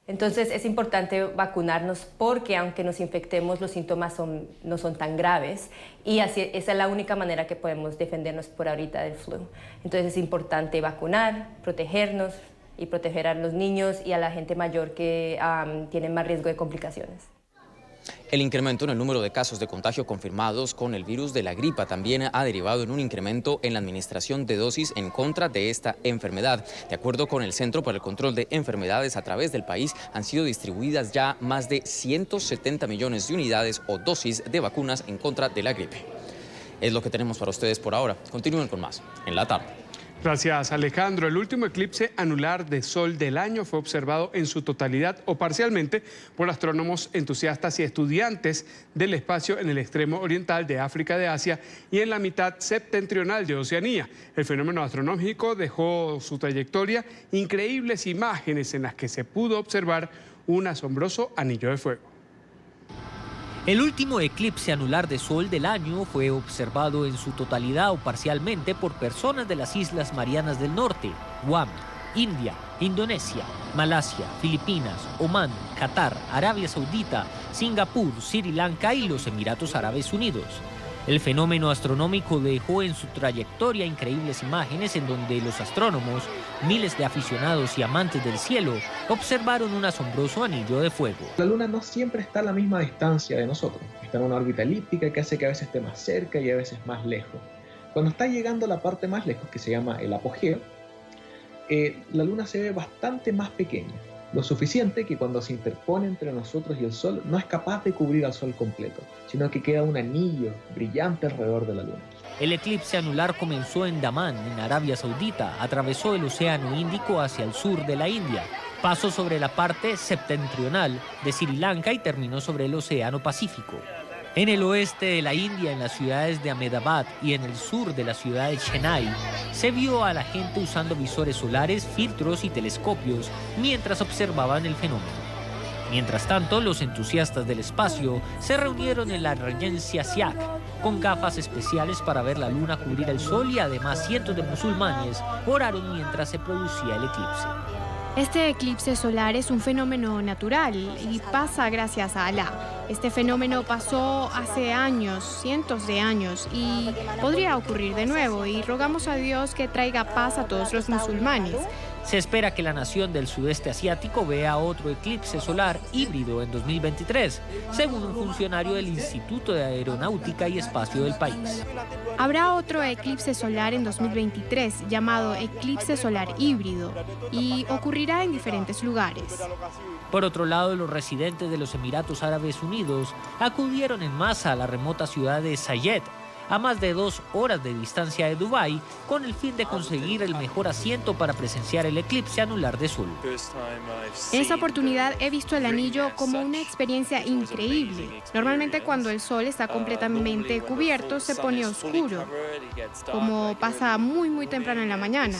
Entonces es importante vacunarnos porque aunque nos infectemos los síntomas no son tan graves y así, esa es la única manera que podemos defendernos por ahorita del flu. Entonces es importante vacunar, protegernos y proteger a los niños y a la gente mayor que tienen más riesgo de complicaciones. El incremento en el número de casos de contagio confirmados con el virus de la gripa también ha derivado en un incremento en la administración de dosis en contra de esta enfermedad. De acuerdo con el Centro para el Control de Enfermedades, a través del país han sido distribuidas ya más de 170 millones de unidades o dosis de vacunas en contra de la gripe. Es lo que tenemos para ustedes por ahora. Continúen con más en la tarde. Gracias, Alejandro. El último eclipse anular de sol del año fue observado en su totalidad o parcialmente por astrónomos entusiastas y estudiantes del espacio en el extremo oriental de África de Asia y en la mitad septentrional de Oceanía. El fenómeno astronómico dejó su trayectoria increíbles imágenes en las que se pudo observar un asombroso anillo de fuego. El último eclipse anular de sol del año fue observado en su totalidad o parcialmente por personas de las Islas Marianas del Norte, Guam, India, Indonesia, Malasia, Filipinas, Omán, Qatar, Arabia Saudita, Singapur, Sri Lanka y los Emiratos Árabes Unidos. El fenómeno astronómico dejó en su trayectoria increíbles imágenes en donde los astrónomos, miles de aficionados y amantes del cielo, observaron un asombroso anillo de fuego. La Luna no siempre está a la misma distancia de nosotros. Está en una órbita elíptica que hace que a veces esté más cerca y a veces más lejos. Cuando está llegando a la parte más lejos, que se llama el apogeo, la Luna se ve bastante más pequeña. Lo suficiente que cuando se interpone entre nosotros y el Sol no es capaz de cubrir al Sol completo, sino que queda un anillo brillante alrededor de la Luna. El eclipse anular comenzó en Damán, en Arabia Saudita, atravesó el Océano Índico hacia el sur de la India, pasó sobre la parte septentrional de Sri Lanka y terminó sobre el Océano Pacífico. En el oeste de la India, en las ciudades de Ahmedabad y en el sur de la ciudad de Chennai, se vio a la gente usando visores solares, filtros y telescopios mientras observaban el fenómeno. Mientras tanto, los entusiastas del espacio se reunieron en la Regencia Siak con gafas especiales para ver la luna cubrir el sol y además cientos de musulmanes oraron mientras se producía el eclipse. Este eclipse solar es un fenómeno natural y pasa gracias a Alá. Este fenómeno pasó hace años, cientos de años, y podría ocurrir de nuevo, y rogamos a Dios que traiga paz a todos los musulmanes. Se espera que la nación del sudeste asiático vea otro eclipse solar híbrido en 2023, según un funcionario del Instituto de Aeronáutica y Espacio del país. Habrá otro eclipse solar en 2023 llamado eclipse solar híbrido y ocurrirá en diferentes lugares. Por otro lado, los residentes de los Emiratos Árabes Unidos acudieron en masa a la remota ciudad de Sayed, a más de 2 horas de distancia de Dubái, con el fin de conseguir el mejor asiento para presenciar el eclipse anular de sol. En esta oportunidad he visto el anillo como una experiencia increíble. Normalmente cuando el sol está completamente cubierto se pone oscuro, como pasa muy temprano en la mañana.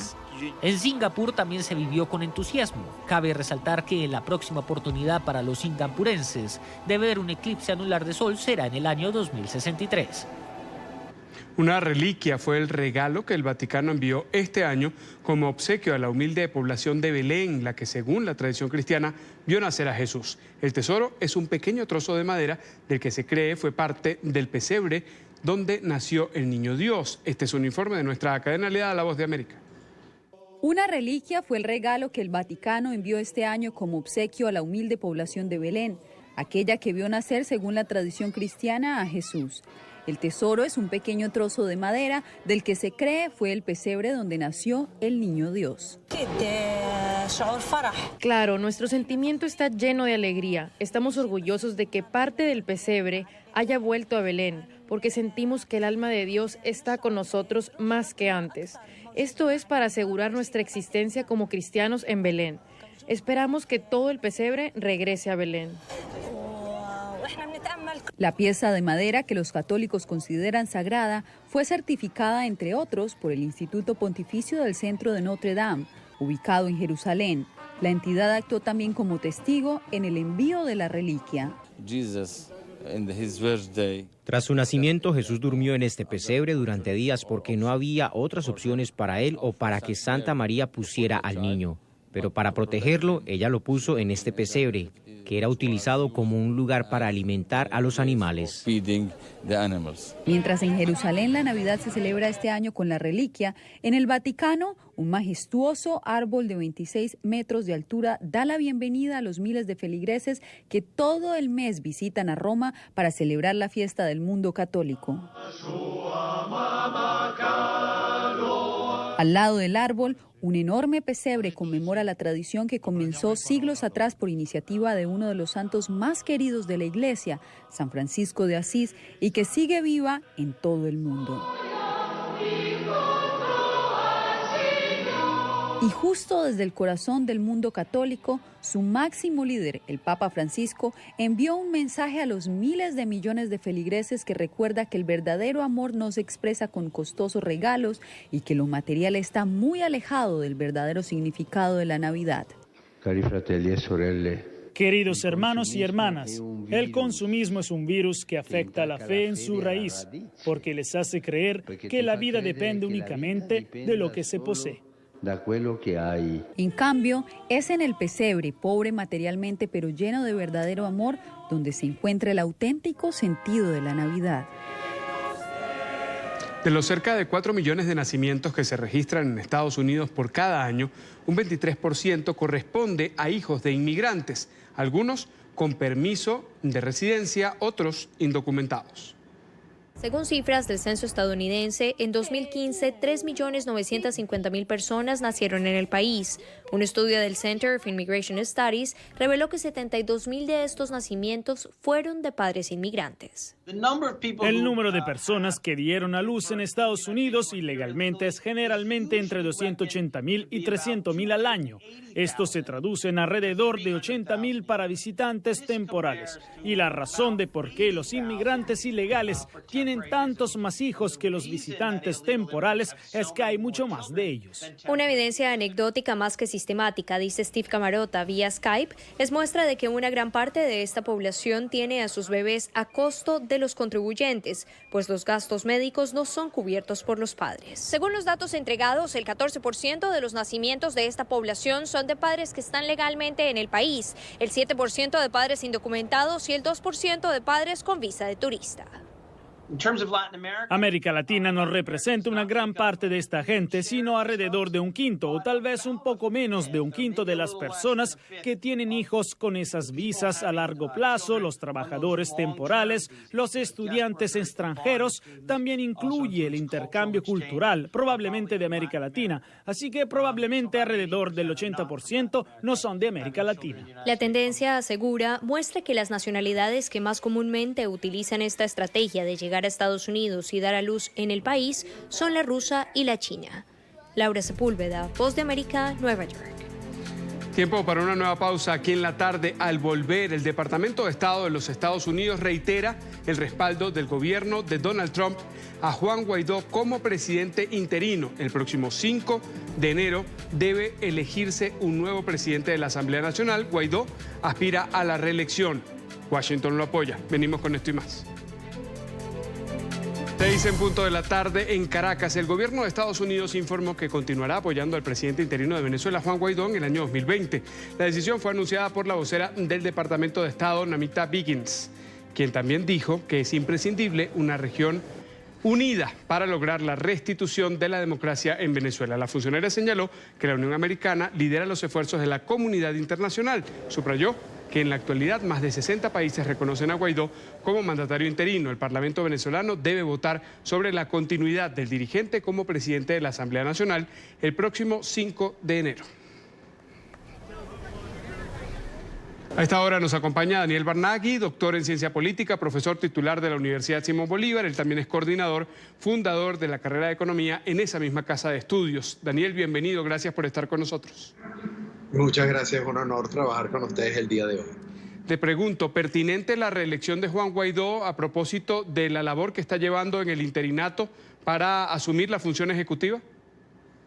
En Singapur también se vivió con entusiasmo. Cabe resaltar que la próxima oportunidad para los singapurenses de ver un eclipse anular de sol será en el año 2063. Una reliquia fue el regalo que el Vaticano envió este año como obsequio a la humilde población de Belén, la que según la tradición cristiana vio nacer a Jesús. El tesoro es un pequeño trozo de madera del que se cree fue parte del pesebre donde nació el niño Dios. Este es un informe de nuestra cadena aliada La Voz de América. Una reliquia fue el regalo que el Vaticano envió este año como obsequio a la humilde población de Belén, aquella que vio nacer según la tradición cristiana a Jesús. El tesoro es un pequeño trozo de madera del que se cree fue el pesebre donde nació el niño Dios. Claro, nuestro sentimiento está lleno de alegría. Estamos orgullosos de que parte del pesebre haya vuelto a Belén, porque sentimos que el alma de Dios está con nosotros más que antes. Esto es para asegurar nuestra existencia como cristianos en Belén. Esperamos que todo el pesebre regrese a Belén. La pieza de madera que los católicos consideran sagrada fue certificada, entre otros, por el Instituto Pontificio del Centro de Notre Dame, ubicado en Jerusalén. La entidad actuó también como testigo en el envío de la reliquia. Tras su nacimiento, Jesús durmió en este pesebre durante días porque no había otras opciones para él o para que Santa María pusiera al niño. Pero para protegerlo, ella lo puso en este pesebre, que era utilizado como un lugar para alimentar a los animales. Mientras en Jerusalén la Navidad se celebra este año con la reliquia, en el Vaticano un majestuoso árbol de 26 metros de altura da la bienvenida a los miles de feligreses que todo el mes visitan a Roma para celebrar la fiesta del mundo católico. Al lado del árbol, un enorme pesebre conmemora la tradición que comenzó siglos atrás por iniciativa de uno de los santos más queridos de la Iglesia, San Francisco de Asís, y que sigue viva en todo el mundo. Y justo desde el corazón del mundo católico, su máximo líder, el Papa Francisco, envió un mensaje a los miles de millones de feligreses que recuerda que el verdadero amor no se expresa con costosos regalos y que lo material está muy alejado del verdadero significado de la Navidad. Cari fratelli e sorelle. Queridos hermanos y hermanas, el consumismo es un virus que afecta la fe en su raíz, porque les hace creer que la vida depende únicamente de lo que se posee. En cambio, es en el pesebre, pobre materialmente pero lleno de verdadero amor, donde se encuentra el auténtico sentido de la Navidad. De los cerca de 4 millones de nacimientos que se registran en Estados Unidos por cada año, un 23% corresponde a hijos de inmigrantes, algunos con permiso de residencia, otros indocumentados. Según cifras del censo estadounidense, en 2015, 3.950.000 personas nacieron en el país. Un estudio del Center for Immigration Studies reveló que 72.000 de estos nacimientos fueron de padres inmigrantes. El número de personas que dieron a luz en Estados Unidos ilegalmente es generalmente entre 280.000 y 300.000 al año. Esto se traduce en alrededor de 80.000 para visitantes temporales. Y la razón de por qué los inmigrantes ilegales tienen tantos más hijos que los visitantes temporales es que hay mucho más de ellos. Una evidencia anecdótica más que sistemática, dice Steve Camarota vía Skype, es muestra de que una gran parte de esta población tiene a sus bebés a costo de los contribuyentes, pues los gastos médicos no son cubiertos por los padres. Según los datos entregados, el 14% de los nacimientos de esta población son de padres que están legalmente en el país, el 7% de padres indocumentados y el 2% de padres con visa de turista. América Latina no representa una gran parte de esta gente, sino alrededor de un quinto o tal vez un poco menos de un quinto de las personas que tienen hijos con esas visas a largo plazo, los trabajadores temporales, los estudiantes extranjeros. También incluye el intercambio cultural, probablemente de América Latina, así que probablemente alrededor del 80% no son de América Latina. La tendencia, asegura, muestra que las nacionalidades que más comúnmente utilizan esta estrategia de llegar a Estados Unidos y dar a luz en el país son la rusa y la china. Laura Sepúlveda, Voz de América, Nueva York. Tiempo para una nueva pausa aquí en la tarde. Al volver, el Departamento de Estado de los Estados Unidos reitera el respaldo del gobierno de Donald Trump a Juan Guaidó como presidente interino. El próximo 5 de enero debe elegirse un nuevo presidente de la Asamblea Nacional. Guaidó aspira a la reelección. Washington lo apoya. Venimos con esto y más. 6 en punto de la tarde en Caracas. El gobierno de Estados Unidos informó que continuará apoyando al presidente interino de Venezuela, Juan Guaidó, en el año 2020. La decisión fue anunciada por la vocera del Departamento de Estado, Namita Biggins, quien también dijo que es imprescindible una región unida para lograr la restitución de la democracia en Venezuela. La funcionaria señaló que la Unión Americana lidera los esfuerzos de la comunidad internacional. Subrayó que en la actualidad más de 60 países reconocen a Guaidó como mandatario interino. El Parlamento venezolano debe votar sobre la continuidad del dirigente como presidente de la Asamblea Nacional el próximo 5 de enero. A esta hora nos acompaña Daniel Barnaghi, doctor en Ciencia Política, profesor titular de la Universidad Simón Bolívar. Él también es coordinador, fundador de la carrera de Economía en esa misma casa de estudios. Daniel, bienvenido, gracias por estar con nosotros. Muchas gracias, es un honor trabajar con ustedes el día de hoy. Te pregunto, ¿pertinente la reelección de Juan Guaidó a propósito de la labor que está llevando en el interinato para asumir la función ejecutiva?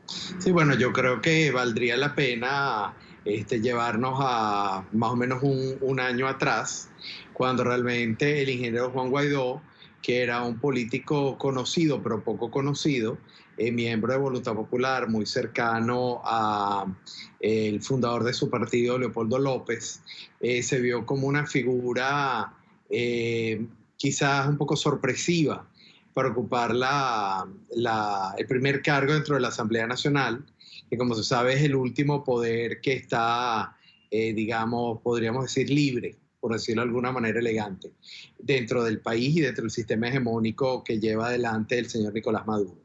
Sí, bueno, yo creo que valdría la pena llevarnos a más o menos un año atrás, cuando realmente el ingeniero Juan Guaidó, que era un político conocido pero poco conocido, miembro de Voluntad Popular, muy cercano a el fundador de su partido, Leopoldo López, se vio como una figura quizás un poco sorpresiva para ocupar el primer cargo dentro de la Asamblea Nacional, que como se sabe es el último poder que está, digamos, podríamos decir libre, por decirlo de alguna manera elegante, dentro del país y dentro del sistema hegemónico que lleva adelante el señor Nicolás Maduro.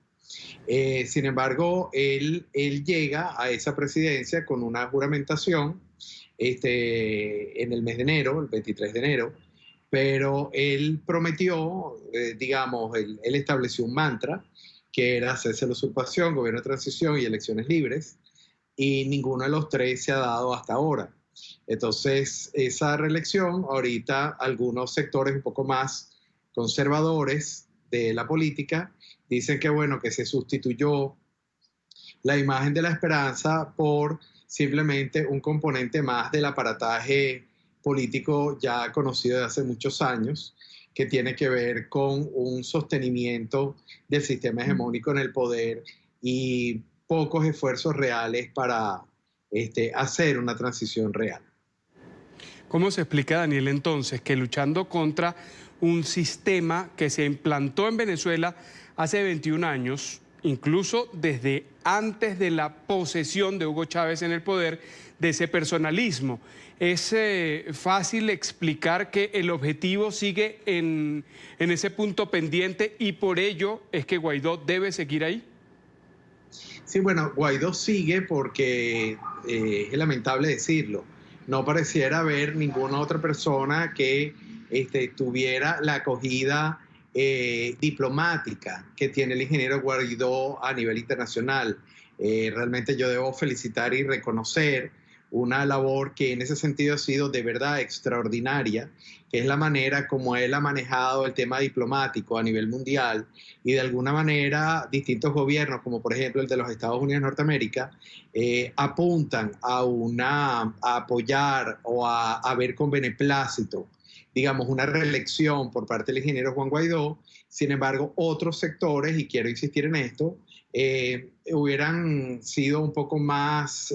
Sin embargo, él llega a esa presidencia con una juramentación en el mes de enero, el 23 de enero, pero él prometió, digamos, él estableció un mantra que era hacerse la usurpación, gobierno de transición y elecciones libres, y ninguno de los tres se ha dado hasta ahora. Entonces, esa reelección, ahorita algunos sectores un poco más conservadores de la política dicen que bueno, que se sustituyó la imagen de la esperanza por simplemente un componente más del aparataje político ya conocido de hace muchos años, que tiene que ver con un sostenimiento del sistema hegemónico en el poder y pocos esfuerzos reales para hacer una transición real. ¿Cómo se explica, Daniel, entonces, que luchando contra un sistema que se implantó en Venezuela hace 21 años, incluso desde antes de la posesión de Hugo Chávez en el poder, de ese personalismo, es fácil explicar que el objetivo sigue en ese punto pendiente y por ello es que Guaidó debe seguir ahí? Sí, bueno, Guaidó sigue porque, es lamentable decirlo, no pareciera haber ninguna otra persona que tuviera la acogida diplomática que tiene el ingeniero Guaidó a nivel internacional. Realmente yo debo felicitar y reconocer una labor que en ese sentido ha sido de verdad extraordinaria, que es la manera como él ha manejado el tema diplomático a nivel mundial, y de alguna manera distintos gobiernos, como por ejemplo el de los Estados Unidos de Norteamérica, apuntan a apoyar o a ver con beneplácito, digamos, una reelección por parte del ingeniero Juan Guaidó. Sin embargo, otros sectores, y quiero insistir en esto, hubieran sido un poco más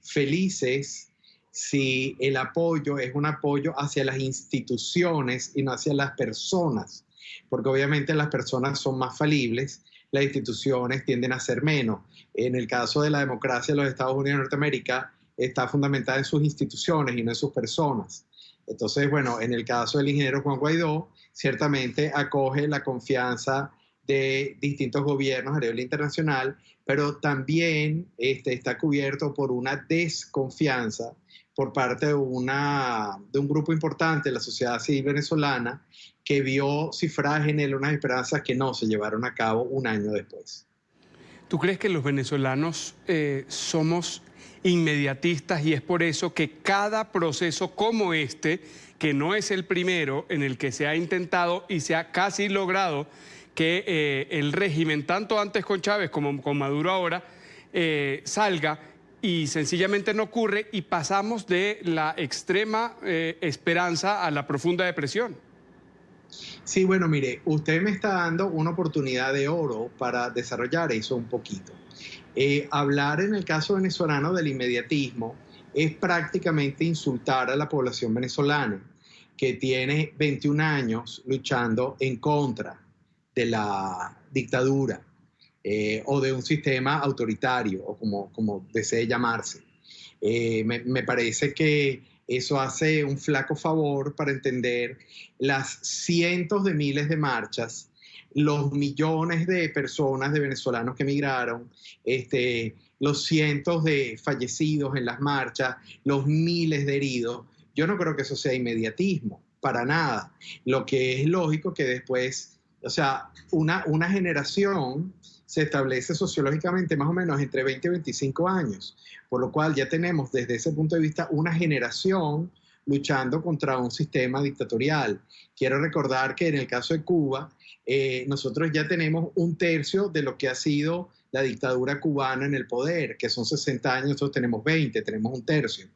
felices si el apoyo es un apoyo hacia las instituciones y no hacia las personas, porque obviamente las personas son más falibles, las instituciones tienden a ser menos. En el caso de la democracia de los Estados Unidos de Norteamérica, está fundamentada en sus instituciones y no en sus personas. Entonces, bueno, en el caso del ingeniero Juan Guaidó, ciertamente acoge la confianza de distintos gobiernos a nivel internacional, pero también está cubierto por una desconfianza por parte de un grupo importante de la sociedad civil venezolana que vio cifradas en él unas esperanzas que no se llevaron a cabo un año después. ¿Tú crees que los venezolanos somos inmediatistas y es por eso que cada proceso como este, que no es el primero en el que se ha intentado y se ha casi logrado que el régimen, tanto antes con Chávez como con Maduro ahora, salga y sencillamente no ocurre y pasamos de la extrema esperanza a la profunda depresión? Sí, bueno, mire, usted me está dando una oportunidad de oro para desarrollar eso un poquito. Hablar en el caso venezolano del inmediatismo es prácticamente insultar a la población venezolana, que tiene 21 años luchando en contra de la dictadura o de un sistema autoritario, o como desee llamarse. Me parece que eso hace un flaco favor para entender las cientos de miles de marchas, los millones de personas, de venezolanos que emigraron, los cientos de fallecidos en las marchas, los miles de heridos. Yo no creo que eso sea inmediatismo, para nada. Lo que es lógico que después, o sea, una generación se establece sociológicamente más o menos entre 20 y 25 años, por lo cual ya tenemos desde ese punto de vista una generación luchando contra un sistema dictatorial. Quiero recordar que en el caso de Cuba, nosotros ya tenemos un tercio de lo que ha sido la dictadura cubana en el poder, que son 60 años, nosotros tenemos 20, tenemos un tercio.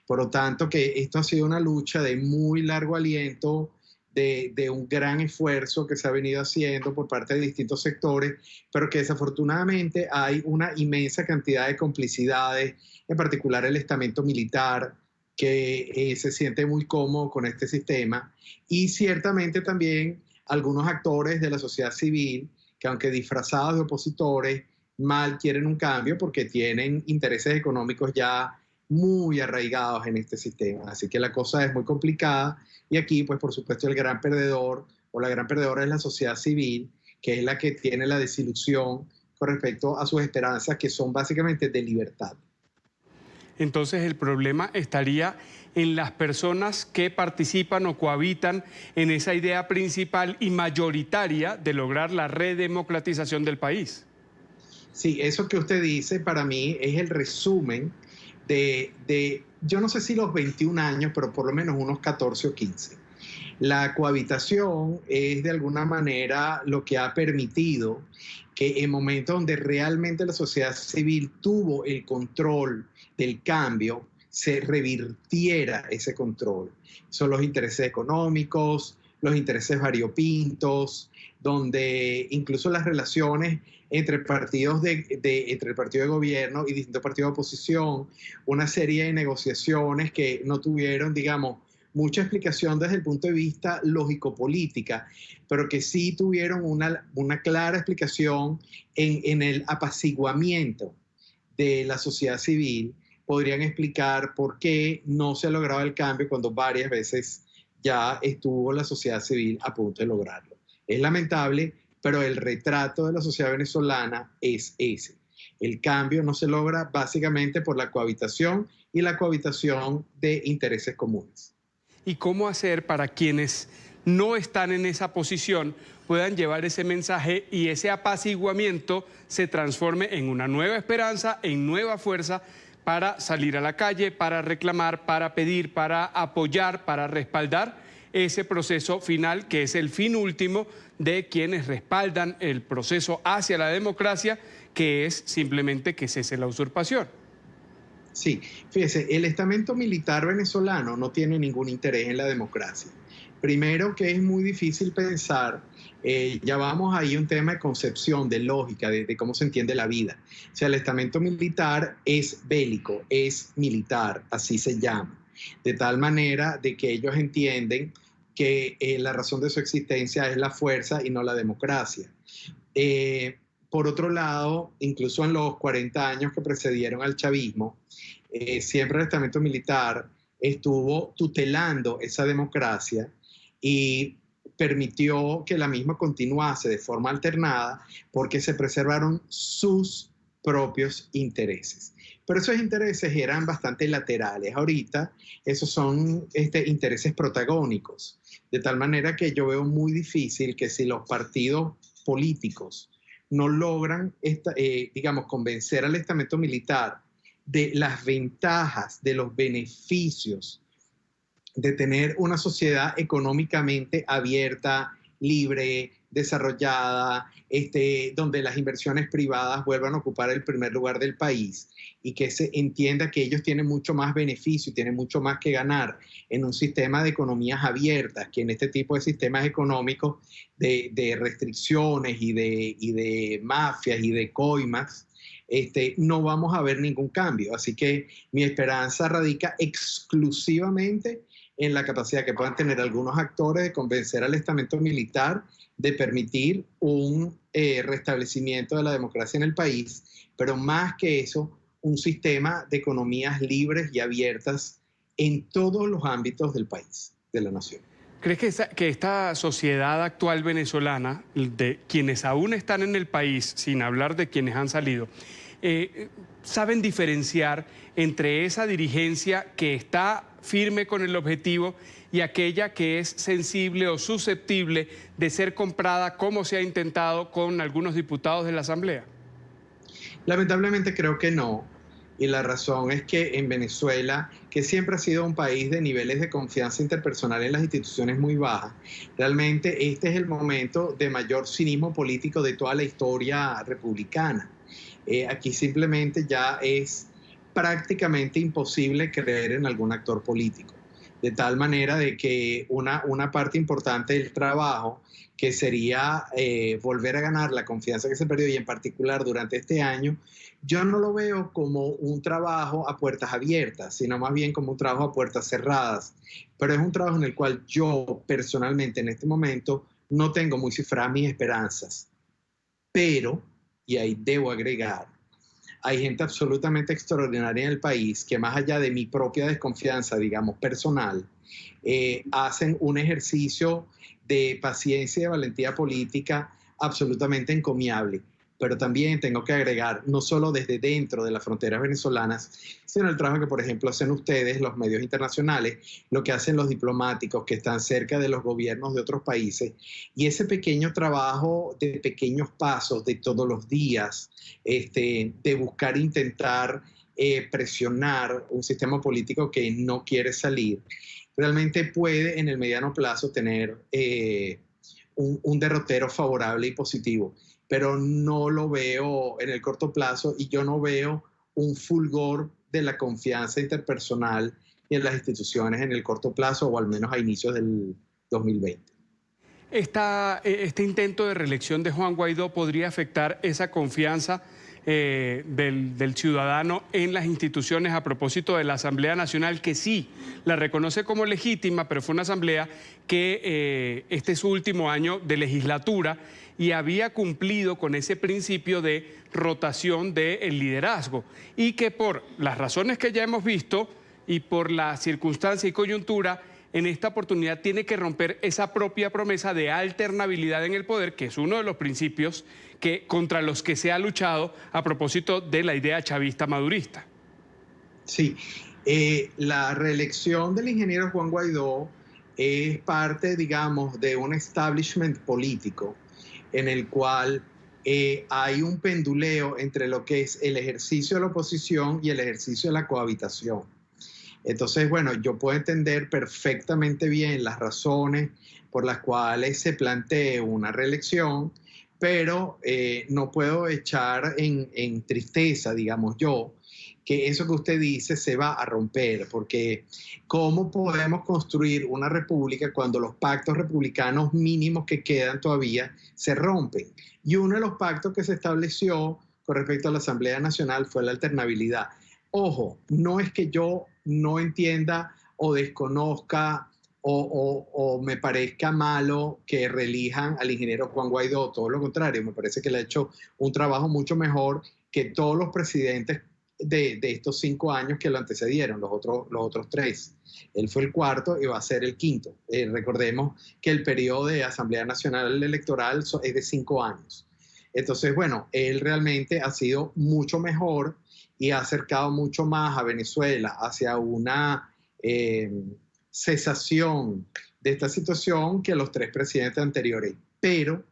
Por lo tanto, que esto ha sido una lucha de muy largo aliento, de un gran esfuerzo que se ha venido haciendo por parte de distintos sectores, pero que desafortunadamente hay una inmensa cantidad de complicidades, en particular el estamento militar, que se siente muy cómodo con este sistema, y ciertamente también algunos actores de la sociedad civil, que aunque disfrazados de opositores, mal quieren un cambio porque tienen intereses económicos ya muy arraigados en este sistema. Así que la cosa es muy complicada y aquí, pues por supuesto, el gran perdedor o la gran perdedora es la sociedad civil, que es la que tiene la desilusión con respecto a sus esperanzas, que son básicamente de libertad. Entonces el problema estaría en las personas que participan o cohabitan en esa idea principal y mayoritaria de lograr la redemocratización del país. Sí, eso que usted dice para mí es el resumen de yo no sé si los 21 años, pero por lo menos unos 14 o 15. La cohabitación es de alguna manera lo que ha permitido que en momentos donde realmente la sociedad civil tuvo el control del cambio, se revirtiera ese control. Son los intereses económicos, los intereses variopintos, donde incluso las relaciones entre partidos entre el partido de gobierno y distintos partidos de oposición, una serie de negociaciones que no tuvieron, digamos, mucha explicación desde el punto de vista lógico-política, pero que sí tuvieron una clara explicación en el apaciguamiento de la sociedad civil, podrían explicar por qué no se ha logrado el cambio cuando varias veces ya estuvo la sociedad civil a punto de lograrlo. Es lamentable, pero el retrato de la sociedad venezolana es ese. El cambio no se logra básicamente por la cohabitación y la cohabitación de intereses comunes. y cómo hacer para quienes no están en esa posición puedan llevar ese mensaje y ese apaciguamiento se transforme en una nueva esperanza, en nueva fuerza para salir a la calle, para reclamar, para pedir, para apoyar, para respaldar ese proceso final que es el fin último de quienes respaldan el proceso hacia la democracia, que es simplemente que cese la usurpación. Sí, fíjese, el estamento militar venezolano no tiene ningún interés en la democracia. Primero que es muy difícil pensar, ya vamos ahí a un tema de concepción, de lógica, de cómo se entiende la vida. O sea, el estamento militar es bélico, es militar, así se llama. De tal manera de que ellos entienden que la razón de su existencia es la fuerza y no la democracia. Por otro lado, incluso en los 40 años que precedieron al chavismo, siempre el estamento militar estuvo tutelando esa democracia y permitió que la misma continuase de forma alternada porque se preservaron sus propios intereses. Pero esos intereses eran bastante laterales. Ahorita esos son intereses protagónicos, de tal manera que yo veo muy difícil que si los partidos políticos no logran, digamos, convencer al estamento militar de las ventajas, de los beneficios de tener una sociedad económicamente abierta, libre, desarrollada, donde las inversiones privadas vuelvan a ocupar el primer lugar del país y que se entienda que ellos tienen mucho más beneficio y tienen mucho más que ganar en un sistema de economías abiertas que en este tipo de sistemas económicos de restricciones y de mafias y de coimas. No vamos a ver ningún cambio. Así que mi esperanza radica exclusivamente en la capacidad que puedan tener algunos actores de convencer al estamento militar de permitir un restablecimiento de la democracia en el país, pero más que eso, un sistema de economías libres y abiertas en todos los ámbitos del país, de la nación. ¿Crees que esta sociedad actual venezolana, de quienes aún están en el país, sin hablar de quienes han salido, saben diferenciar entre esa dirigencia que está firme con el objetivo y aquella que es sensible o susceptible de ser comprada, como se ha intentado con algunos diputados de la Asamblea? Lamentablemente creo que no. Y la razón es que en Venezuela, que siempre ha sido un país de niveles de confianza interpersonal en las instituciones muy bajas, realmente este es el momento de mayor cinismo político de toda la historia republicana. Aquí simplemente ya es prácticamente imposible creer en algún actor político. De tal manera de que una parte importante del trabajo, que sería volver a ganar la confianza que se perdió, y en particular durante este año, yo no lo veo como un trabajo a puertas abiertas, sino más bien como un trabajo a puertas cerradas. Pero es un trabajo en el cual yo personalmente en este momento no tengo muy cifradas mis esperanzas. Pero, y ahí debo agregar, hay gente absolutamente extraordinaria en el país que más allá de mi propia desconfianza, digamos, personal, hacen un ejercicio de paciencia y de valentía política absolutamente encomiable. Pero también tengo que agregar, no solo desde dentro de las fronteras venezolanas, sino el trabajo que, por ejemplo, hacen ustedes, los medios internacionales, lo que hacen los diplomáticos que están cerca de los gobiernos de otros países, y ese pequeño trabajo de pequeños pasos de todos los días, de buscar intentar presionar un sistema político que no quiere salir, realmente puede en el mediano plazo tener un derrotero favorable y positivo. Pero no lo veo en el corto plazo y yo no veo un fulgor de la confianza interpersonal y en las instituciones en el corto plazo, o al menos a inicios del 2020. ¿Este intento de reelección de Juan Guaidó podría afectar esa confianza del ciudadano en las instituciones a propósito de la Asamblea Nacional, que sí la reconoce como legítima, pero fue una asamblea que este es su último año de legislatura y había cumplido con ese principio de rotación del liderazgo, y que por las razones que ya hemos visto y por la circunstancia y coyuntura, en esta oportunidad tiene que romper esa propia promesa de alternabilidad en el poder, que es uno de los principios contra los que se ha luchado a propósito de la idea chavista madurista? Sí, La reelección del ingeniero Juan Guaidó es parte, digamos, de un establishment político en el cual hay un penduleo entre lo que es el ejercicio de la oposición y el ejercicio de la cohabitación. Entonces, bueno, yo puedo entender perfectamente bien las razones por las cuales se plantea una reelección, pero no puedo echar en tristeza, digamos yo, que eso que usted dice se va a romper, porque ¿cómo podemos construir una república cuando los pactos republicanos mínimos que quedan todavía se rompen? Y uno de los pactos que se estableció con respecto a la Asamblea Nacional fue la alternabilidad. Ojo, no es que yo no entienda o desconozca o me parezca malo que reelijan al ingeniero Juan Guaidó, todo lo contrario, me parece que le ha hecho un trabajo mucho mejor que todos los presidentes de estos 5 años que lo antecedieron, los otros 3. Él fue el cuarto y va a ser el quinto. Recordemos que el periodo de Asamblea Nacional Electoral es de 5 años. Entonces, bueno, él realmente ha sido mucho mejor y ha acercado mucho más a Venezuela hacia una cesación de esta situación que los 3 presidentes anteriores. Pero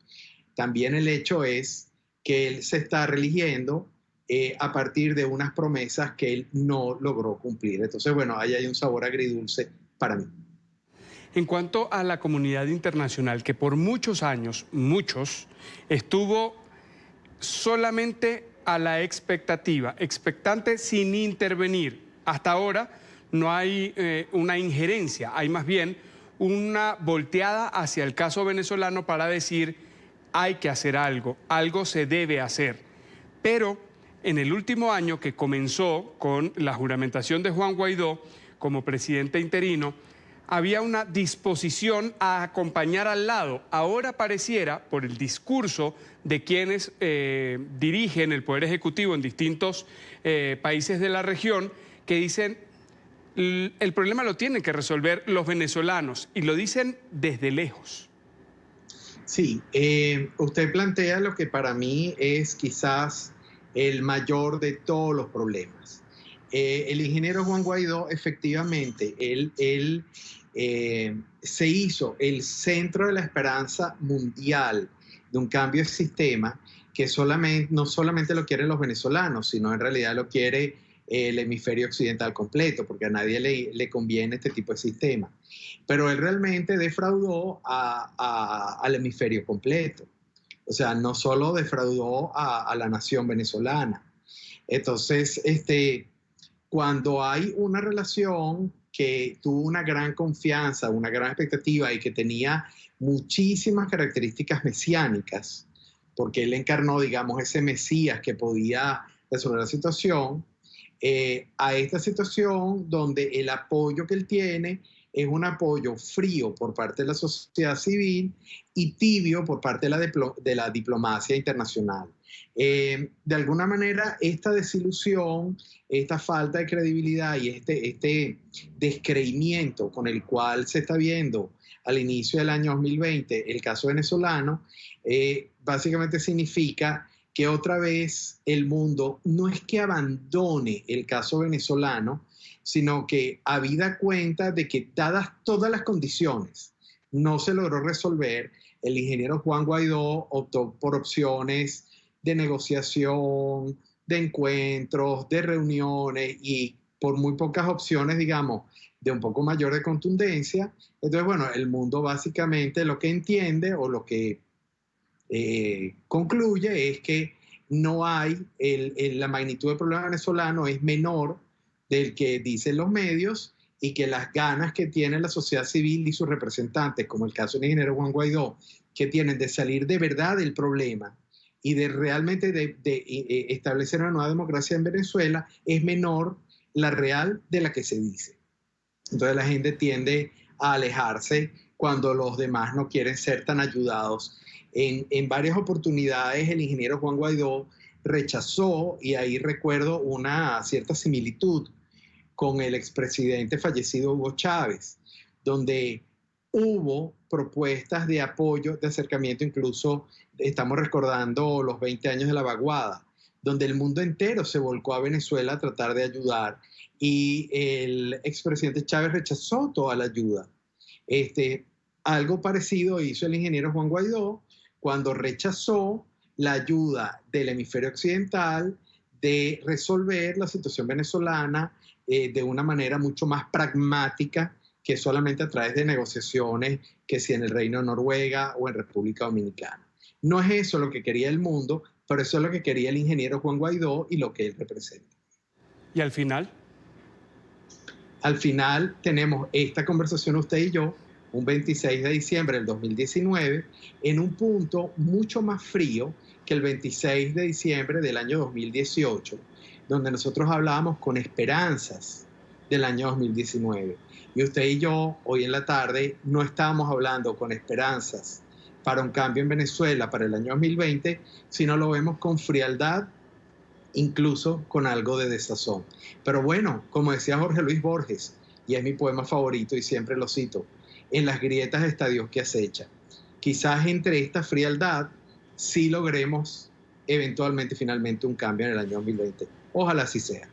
también el hecho es que él se está reeligiendo a partir de unas promesas que él no logró cumplir. Entonces, bueno, ahí hay un sabor agridulce para mí. En cuanto a la comunidad internacional, que por muchos años, estuvo solamente a la expectativa, expectante sin intervenir. Hasta ahora no hay una injerencia, hay más bien una volteada hacia el caso venezolano para decir hay que hacer algo, algo se debe hacer. Pero en el último año, que comenzó con la juramentación de Juan Guaidó como presidente interino, había una disposición a acompañar al lado. Ahora pareciera, por el discurso de quienes dirigen el Poder Ejecutivo en distintos países de la región, que dicen el problema lo tienen que resolver los venezolanos, y lo dicen desde lejos. Sí, usted plantea lo que para mí es quizás el mayor de todos los problemas. El ingeniero Juan Guaidó, efectivamente, él se hizo el centro de la esperanza mundial de un cambio de sistema que no solamente lo quieren los venezolanos, sino en realidad lo quiere el hemisferio occidental completo, porque a nadie le conviene este tipo de sistema. Pero él realmente defraudó al hemisferio completo. O sea, no solo defraudó a la nación venezolana. Entonces, cuando hay una relación que tuvo una gran confianza, una gran expectativa y que tenía muchísimas características mesiánicas, porque él encarnó, digamos, ese Mesías que podía resolver la situación, a esta situación donde el apoyo que él tiene es un apoyo frío por parte de la sociedad civil y tibio por parte de la diplomacia internacional. De alguna manera, esta desilusión, esta falta de credibilidad y este descreimiento con el cual se está viendo al inicio del año 2020 el caso venezolano, básicamente significa que otra vez el mundo no es que abandone el caso venezolano, sino que habida cuenta de que dadas todas las condiciones no se logró resolver, el ingeniero Juan Guaidó optó por opciones de negociación, de encuentros, de reuniones y por muy pocas opciones, digamos, de un poco mayor de contundencia. Entonces, bueno, el mundo básicamente lo que entiende o lo que concluye es que no hay, la magnitud del problema venezolano es menor del que dicen los medios y que las ganas que tiene la sociedad civil y sus representantes, como el caso del ingeniero Juan Guaidó, que tienen de salir de verdad del problema y de realmente de establecer una nueva democracia en Venezuela, es menor la real de la que se dice. Entonces la gente tiende a alejarse cuando los demás no quieren ser tan ayudados. En varias oportunidades el ingeniero Juan Guaidó rechazó, y ahí recuerdo una cierta similitud con el expresidente fallecido Hugo Chávez, donde hubo propuestas de apoyo, de acercamiento, incluso estamos recordando los 20 años de la vaguada, donde el mundo entero se volcó a Venezuela a tratar de ayudar, y el expresidente Chávez rechazó toda la ayuda. Algo parecido hizo el ingeniero Juan Guaidó cuando rechazó la ayuda del hemisferio occidental de resolver la situación venezolana de una manera mucho más pragmática que solamente a través de negociaciones, que si en el Reino de Noruega o en República Dominicana. No es eso lo que quería el mundo, pero eso es lo que quería el ingeniero Juan Guaidó y lo que él representa. ¿Y al final? Al final tenemos esta conversación usted y yo, un 26 de diciembre del 2019, en un punto mucho más frío que el 26 de diciembre del año 2018, donde nosotros hablábamos con esperanzas del año 2019. Y usted y yo, hoy en la tarde, no estábamos hablando con esperanzas para un cambio en Venezuela para el año 2020, sino lo vemos con frialdad, incluso con algo de desazón. Pero bueno, como decía Jorge Luis Borges, y es mi poema favorito y siempre lo cito, en las grietas está Dios que acecha. Quizás entre esta frialdad sí logremos eventualmente, finalmente, un cambio en el año 2020. Ojalá así sea.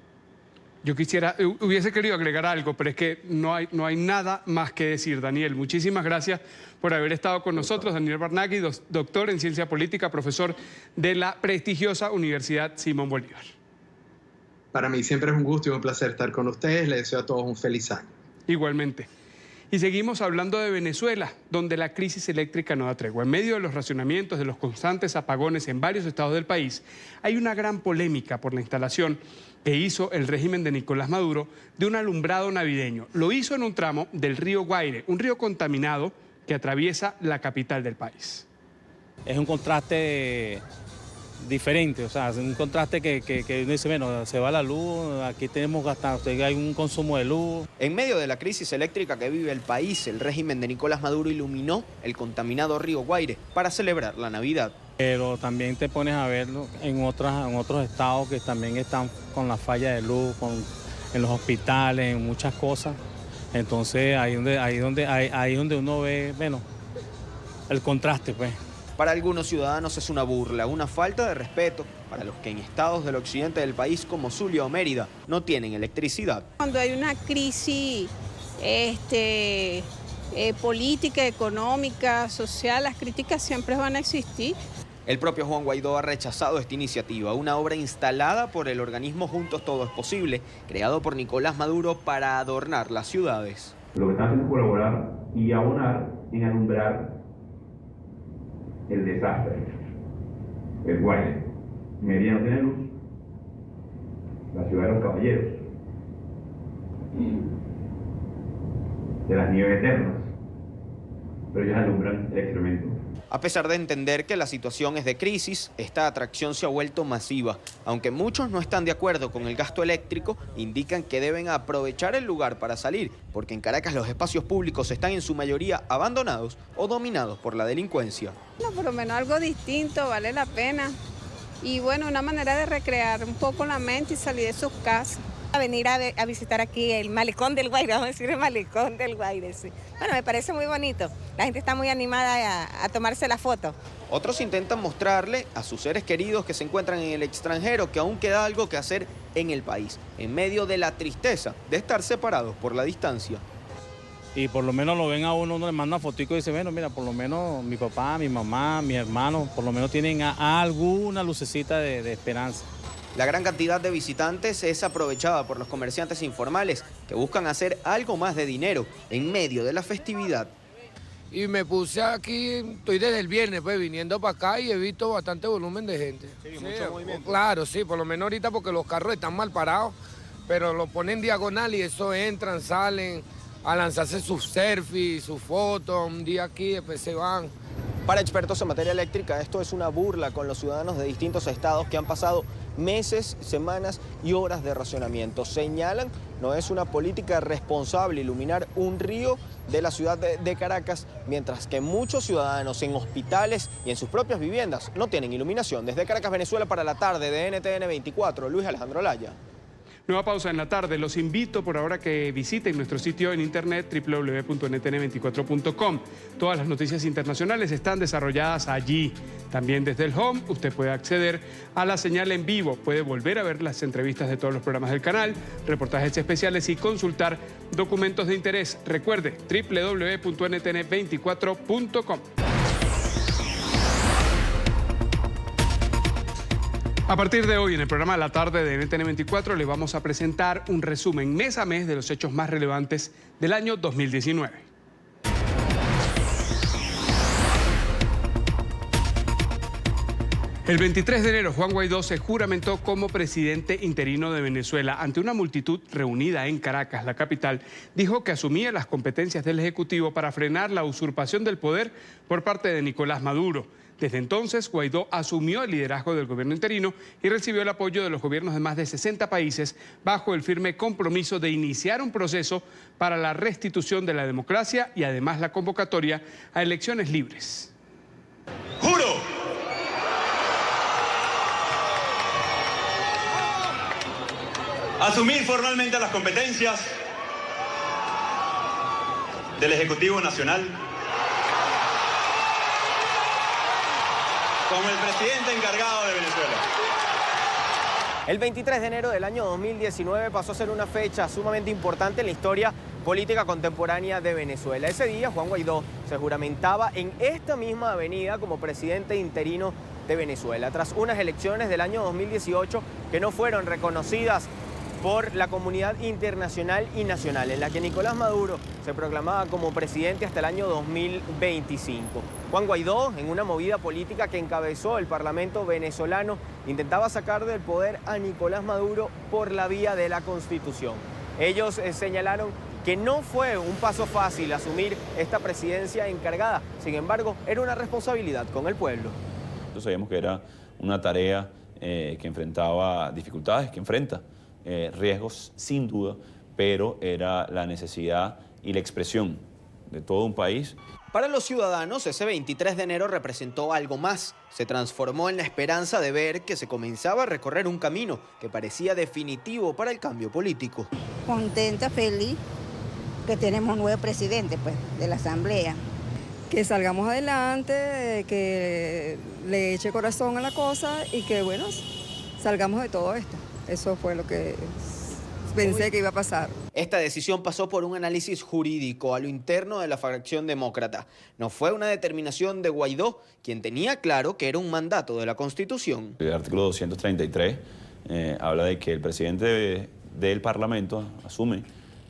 Yo hubiese querido agregar algo, pero es que no hay nada más que decir, Daniel. Muchísimas gracias por haber estado con nosotros. Daniel Barnaghi, doctor en Ciencia Política, profesor de la prestigiosa Universidad Simón Bolívar. Para mí siempre es un gusto y un placer estar con ustedes. Les deseo a todos un feliz año. Igualmente. Y seguimos hablando de Venezuela, donde la crisis eléctrica no da tregua. En medio de los racionamientos, de los constantes apagones en varios estados del país, hay una gran polémica por la instalación que hizo el régimen de Nicolás Maduro de un alumbrado navideño. Lo hizo en un tramo del río Guaire, un río contaminado que atraviesa la capital del país. Es un contraste diferente, o sea, es un contraste que uno dice, bueno, se va la luz, aquí tenemos gastado, hay un consumo de luz. En medio de la crisis eléctrica que vive el país, el régimen de Nicolás Maduro iluminó el contaminado río Guaire para celebrar la Navidad. Pero también te pones a verlo en otros estados que también están con la falla de luz, en los hospitales, en muchas cosas. Entonces ahí donde uno ve, bueno, el contraste, pues. Para algunos ciudadanos es una burla, una falta de respeto para los que en estados del occidente del país como Zulia o Mérida no tienen electricidad. Cuando hay una crisis política, económica, social, las críticas siempre van a existir. El propio Juan Guaidó ha rechazado esta iniciativa, una obra instalada por el organismo Juntos Todo es Posible, creado por Nicolás Maduro para adornar las ciudades. Lo que están haciendo es colaborar y abonar en alumbrar el desastre. El Guaire. Mérida no tiene luz. La ciudad de los caballeros. De las nieves eternas. Pero ellos alumbran el excremento. A pesar de entender que la situación es de crisis, esta atracción se ha vuelto masiva. Aunque muchos no están de acuerdo con el gasto eléctrico, indican que deben aprovechar el lugar para salir, porque en Caracas los espacios públicos están en su mayoría abandonados o dominados por la delincuencia. No, por lo menos algo distinto, vale la pena. Y bueno, una manera de recrear un poco la mente y salir de sus casas. A venir a visitar aquí el malecón del Guaire, vamos a decir el malecón del Guaire, sí. Bueno, me parece muy bonito. La gente está muy animada a tomarse la foto. Otros intentan mostrarle a sus seres queridos que se encuentran en el extranjero que aún queda algo que hacer en el país, en medio de la tristeza de estar separados por la distancia. Y por lo menos lo ven a uno le manda una fotico y dice, bueno, mira, por lo menos mi papá, mi mamá, mi hermano, por lo menos tienen alguna lucecita de esperanza. La gran cantidad de visitantes es aprovechada por los comerciantes informales que buscan hacer algo más de dinero en medio de la festividad. Y me puse aquí, estoy desde el viernes pues viniendo para acá y he visto bastante volumen de gente. Sí, mucho movimiento. Claro, sí, por lo menos ahorita porque los carros están mal parados, pero lo ponen diagonal y eso entran, salen a lanzarse sus selfies, sus fotos, un día aquí, después se van. Para expertos en materia eléctrica, esto es una burla con los ciudadanos de distintos estados que han pasado meses, semanas y horas de racionamiento. Señalan, no es una política responsable iluminar un río de la ciudad de Caracas, mientras que muchos ciudadanos en hospitales y en sus propias viviendas no tienen iluminación. Desde Caracas, Venezuela, para la tarde de NTN 24, Luis Alejandro Laya. Nueva pausa en la tarde. Los invito por ahora que visiten nuestro sitio en internet www.ntn24.com. Todas las noticias internacionales están desarrolladas allí. También desde el home usted puede acceder a la señal en vivo, puede volver a ver las entrevistas de todos los programas del canal, reportajes especiales y consultar documentos de interés. Recuerde, www.ntn24.com. A partir de hoy, en el programa de la tarde de NTN 24, le vamos a presentar un resumen mes a mes de los hechos más relevantes del año 2019. El 23 de enero, Juan Guaidó se juramentó como presidente interino de Venezuela. Ante una multitud reunida en Caracas, la capital, dijo que asumía las competencias del Ejecutivo para frenar la usurpación del poder por parte de Nicolás Maduro. Desde entonces, Guaidó asumió el liderazgo del gobierno interino y recibió el apoyo de los gobiernos de más de 60 países bajo el firme compromiso de iniciar un proceso para la restitución de la democracia y además la convocatoria a elecciones libres. ¡Juro! Asumir formalmente las competencias del Ejecutivo Nacional como el presidente encargado de Venezuela. El 23 de enero del año 2019 pasó a ser una fecha sumamente importante en la historia política contemporánea de Venezuela. Ese día Juan Guaidó se juramentaba en esta misma avenida como presidente interino de Venezuela, tras unas elecciones del año 2018 que no fueron reconocidas por la comunidad internacional y nacional, en la que Nicolás Maduro se proclamaba como presidente hasta el año 2025. Juan Guaidó, en una movida política que encabezó el Parlamento venezolano, intentaba sacar del poder a Nicolás Maduro por la vía de la Constitución. Ellos señalaron que no fue un paso fácil asumir esta presidencia encargada, sin embargo, era una responsabilidad con el pueblo. Nosotros sabíamos que era una tarea que enfrentaba dificultades, que enfrenta riesgos sin duda, pero era la necesidad y la expresión de todo un país. Para los ciudadanos, ese 23 de enero representó algo más. Se transformó en la esperanza de ver que se comenzaba a recorrer un camino que parecía definitivo para el cambio político. Contenta, feliz, que tenemos un nuevo presidente de la Asamblea. Que salgamos adelante, que le eche corazón a la cosa y que, bueno, salgamos de todo esto. Eso fue lo que pensé que iba a pasar. Esta decisión pasó por un análisis jurídico a lo interno de la fracción demócrata. No fue una determinación de Guaidó, quien tenía claro que era un mandato de la Constitución. El artículo 233 habla de que el presidente del Parlamento asume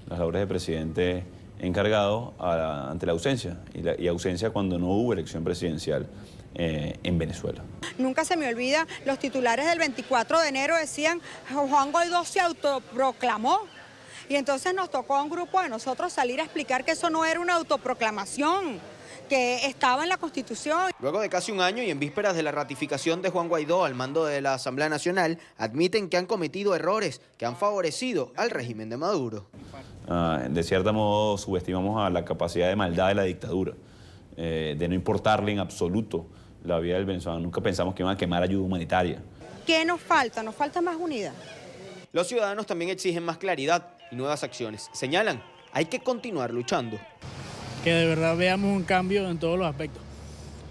las labores de presidente encargado ante la ausencia, y ausencia cuando no hubo elección presidencial en Venezuela. Nunca se me olvida, los titulares del 24 de enero decían Juan Guaidó se autoproclamó. Y entonces nos tocó a un grupo de nosotros salir a explicar que eso no era una autoproclamación, que estaba en la Constitución. Luego de casi un año y en vísperas de la ratificación de Juan Guaidó al mando de la Asamblea Nacional, admiten que han cometido errores que han favorecido al régimen de Maduro. De cierto modo subestimamos a la capacidad de maldad de la dictadura, de no importarle en absoluto la vida del venezolano. Nunca pensamos que iban a quemar ayuda humanitaria. ¿Qué nos falta? Nos falta más unidad. Los ciudadanos también exigen más claridad y nuevas acciones. Señalan, hay que continuar luchando. Que de verdad veamos un cambio en todos los aspectos.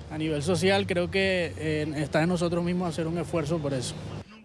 A nivel social creo que está en nosotros mismos hacer un esfuerzo por eso.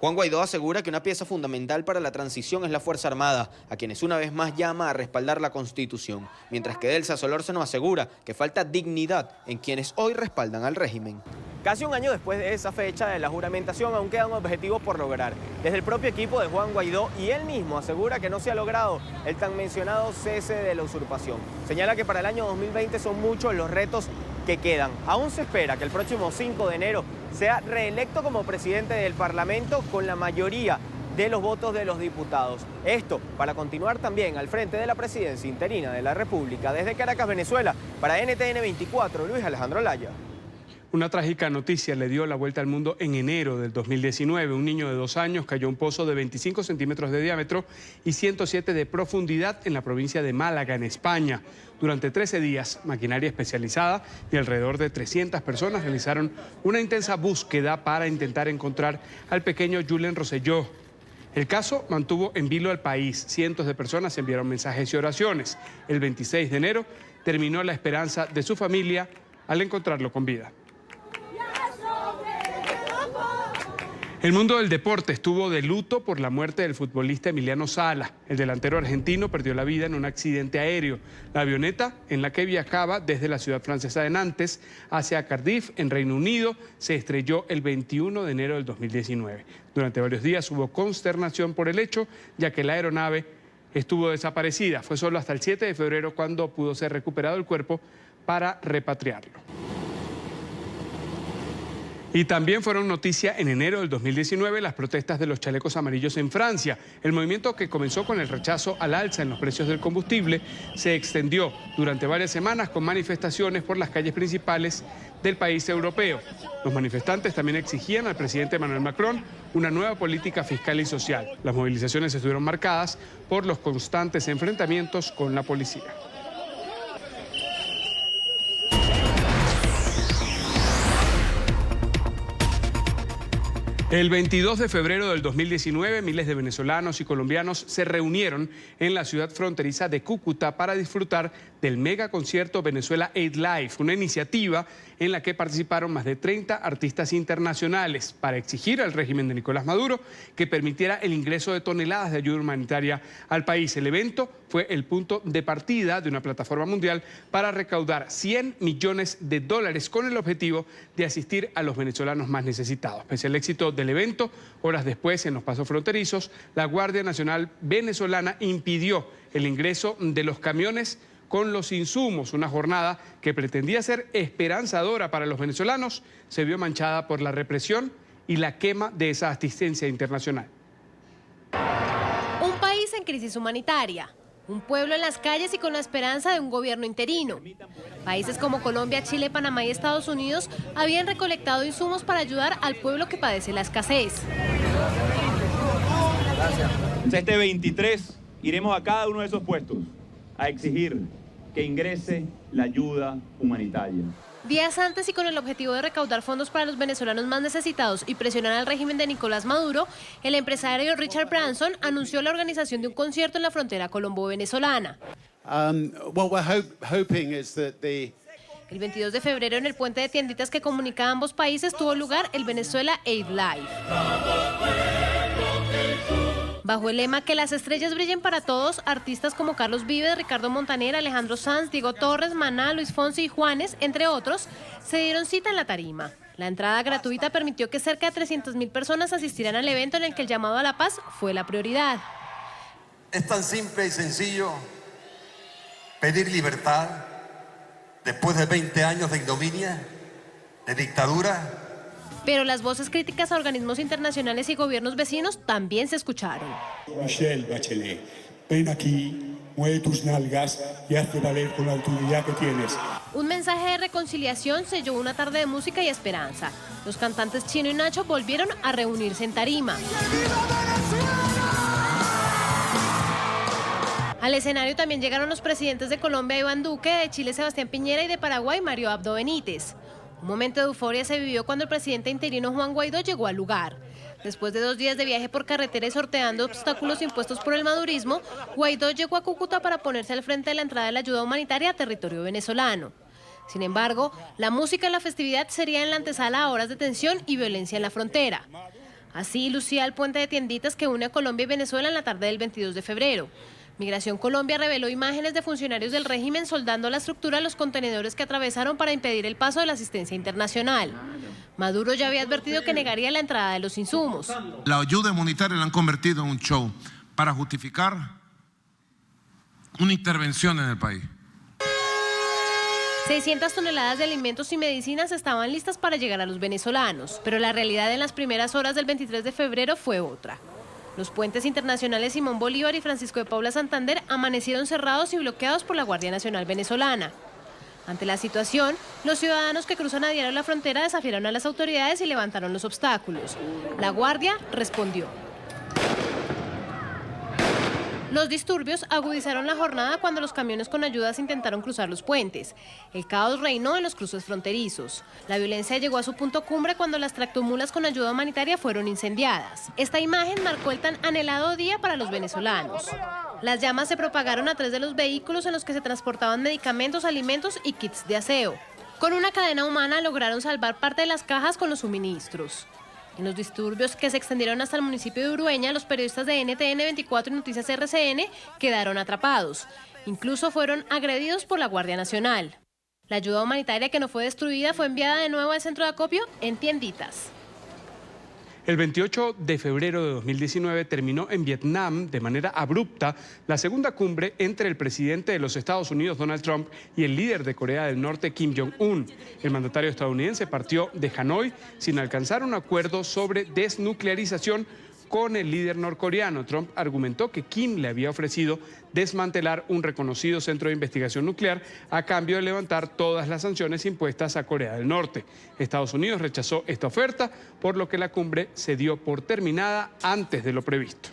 Juan Guaidó asegura que una pieza fundamental para la transición es la Fuerza Armada, a quienes una vez más llama a respaldar la Constitución, mientras que Delsa Solórzano asegura que falta dignidad en quienes hoy respaldan al régimen. Casi un año después de esa fecha de la juramentación aún quedan objetivos por lograr. Desde el propio equipo de Juan Guaidó y él mismo asegura que no se ha logrado el tan mencionado cese de la usurpación. Señala que para el año 2020 son muchos los retos que quedan. Aún se espera que el próximo 5 de enero sea reelecto como presidente del Parlamento con la mayoría de los votos de los diputados. Esto para continuar también al frente de la presidencia interina de la República. Desde Caracas, Venezuela, para NTN 24, Luis Alejandro Laya. Una trágica noticia le dio la vuelta al mundo en enero del 2019. Un niño de 2 años cayó a un pozo de 25 centímetros de diámetro y 107 de profundidad en la provincia de Málaga, en España. Durante 13 días, maquinaria especializada y alrededor de 300 personas realizaron una intensa búsqueda para intentar encontrar al pequeño Julen Rosselló. El caso mantuvo en vilo al país. Cientos de personas enviaron mensajes y oraciones. El 26 de enero terminó la esperanza de su familia al encontrarlo con vida. El mundo del deporte estuvo de luto por la muerte del futbolista Emiliano Sala. El delantero argentino perdió la vida en un accidente aéreo. La avioneta en la que viajaba desde la ciudad francesa de Nantes hacia Cardiff, en Reino Unido, se estrelló el 21 de enero del 2019. Durante varios días hubo consternación por el hecho, ya que la aeronave estuvo desaparecida. Fue solo hasta el 7 de febrero cuando pudo ser recuperado el cuerpo para repatriarlo. Y también fueron noticia en enero del 2019 las protestas de los chalecos amarillos en Francia. El movimiento, que comenzó con el rechazo al alza en los precios del combustible, se extendió durante varias semanas con manifestaciones por las calles principales del país europeo. Los manifestantes también exigían al presidente Emmanuel Macron una nueva política fiscal y social. Las movilizaciones estuvieron marcadas por los constantes enfrentamientos con la policía. El 22 de febrero del 2019, miles de venezolanos y colombianos se reunieron en la ciudad fronteriza de Cúcuta para disfrutar del mega concierto Venezuela Aid Live, una iniciativa en la que participaron más de 30 artistas internacionales para exigir al régimen de Nicolás Maduro que permitiera el ingreso de toneladas de ayuda humanitaria al país. El evento fue el punto de partida de una plataforma mundial para recaudar $100 millones con el objetivo de asistir a los venezolanos más necesitados. Pese al éxito del evento, horas después, en los pasos fronterizos, la Guardia Nacional venezolana impidió el ingreso de los camiones con los insumos. Una jornada que pretendía ser esperanzadora para los venezolanos se vio manchada por la represión y la quema de esa asistencia internacional. Un país en crisis humanitaria, un pueblo en las calles y con la esperanza de un gobierno interino. Países como Colombia, Chile, Panamá y Estados Unidos habían recolectado insumos para ayudar al pueblo que padece la escasez. Este 23 iremos a cada uno de esos puestos a exigir que ingrese la ayuda humanitaria. Días antes, y con el objetivo de recaudar fondos para los venezolanos más necesitados y presionar al régimen de Nicolás Maduro, el empresario Richard Branson anunció la organización de un concierto en la frontera colombo-venezolana. El 22 de febrero, en el puente de tienditas que comunica a ambos países, tuvo lugar el Venezuela Aid Live. Bajo el lema "Que las estrellas brillen para todos", artistas como Carlos Vives, Ricardo Montaner, Alejandro Sanz, Diego Torres, Maná, Luis Fonsi y Juanes, entre otros, se dieron cita en la tarima. La entrada gratuita permitió que cerca de 300.000 personas asistieran al evento, en el que el llamado a la paz fue la prioridad. Es tan simple y sencillo pedir libertad después de 20 años de ignominia, de dictadura. Pero las voces críticas a organismos internacionales y gobiernos vecinos también se escucharon. Michelle Bachelet, ven aquí, mueve tus nalgas y hazte valer con la autoridad que tienes. Un mensaje de reconciliación selló una tarde de música y esperanza. Los cantantes Chino y Nacho volvieron a reunirse en tarima. Al escenario también llegaron los presidentes de Colombia, Iván Duque, de Chile, Sebastián Piñera, y de Paraguay, Mario Abdo Benítez. Un momento de euforia se vivió cuando el presidente interino Juan Guaidó llegó al lugar. Después de 2 días de viaje por carretera y sorteando obstáculos impuestos por el madurismo, Guaidó llegó a Cúcuta para ponerse al frente de la entrada de la ayuda humanitaria a territorio venezolano. Sin embargo, la música en la festividad sería en la antesala a horas de tensión y violencia en la frontera. Así lucía el puente de tienditas que une a Colombia y Venezuela en la tarde del 22 de febrero. Migración Colombia reveló imágenes de funcionarios del régimen soldando la estructura a los contenedores que atravesaron para impedir el paso de la asistencia internacional. Maduro ya había advertido que negaría la entrada de los insumos. La ayuda humanitaria la han convertido en un show para justificar una intervención en el país. 600 toneladas de alimentos y medicinas estaban listas para llegar a los venezolanos, pero la realidad en las primeras horas del 23 de febrero fue otra. Los puentes internacionales Simón Bolívar y Francisco de Paula Santander amanecieron cerrados y bloqueados por la Guardia Nacional venezolana. Ante la situación, los ciudadanos que cruzan a diario la frontera desafiaron a las autoridades y levantaron los obstáculos. La Guardia respondió. Los disturbios agudizaron la jornada cuando los camiones con ayudas intentaron cruzar los puentes. El caos reinó en los cruces fronterizos. La violencia llegó a su punto cumbre cuando las tractomulas con ayuda humanitaria fueron incendiadas. Esta imagen marcó el tan anhelado día para los venezolanos. Las llamas se propagaron a 3 de los vehículos en los que se transportaban medicamentos, alimentos y kits de aseo. Con una cadena humana lograron salvar parte de las cajas con los suministros. En los disturbios que se extendieron hasta el municipio de Urueña, los periodistas de NTN 24 y Noticias RCN quedaron atrapados. Incluso fueron agredidos por la Guardia Nacional. La ayuda humanitaria que no fue destruida fue enviada de nuevo al centro de acopio en tienditas. El 28 de febrero de 2019 terminó en Vietnam de manera abrupta la segunda cumbre entre el presidente de los Estados Unidos, Donald Trump, y el líder de Corea del Norte, Kim Jong-un. El mandatario estadounidense partió de Hanoi sin alcanzar un acuerdo sobre desnuclearización con el líder norcoreano. Trump argumentó que Kim le había ofrecido desmantelar un reconocido centro de investigación nuclear a cambio de levantar todas las sanciones impuestas a Corea del Norte. Estados Unidos rechazó esta oferta, por lo que la cumbre se dio por terminada antes de lo previsto.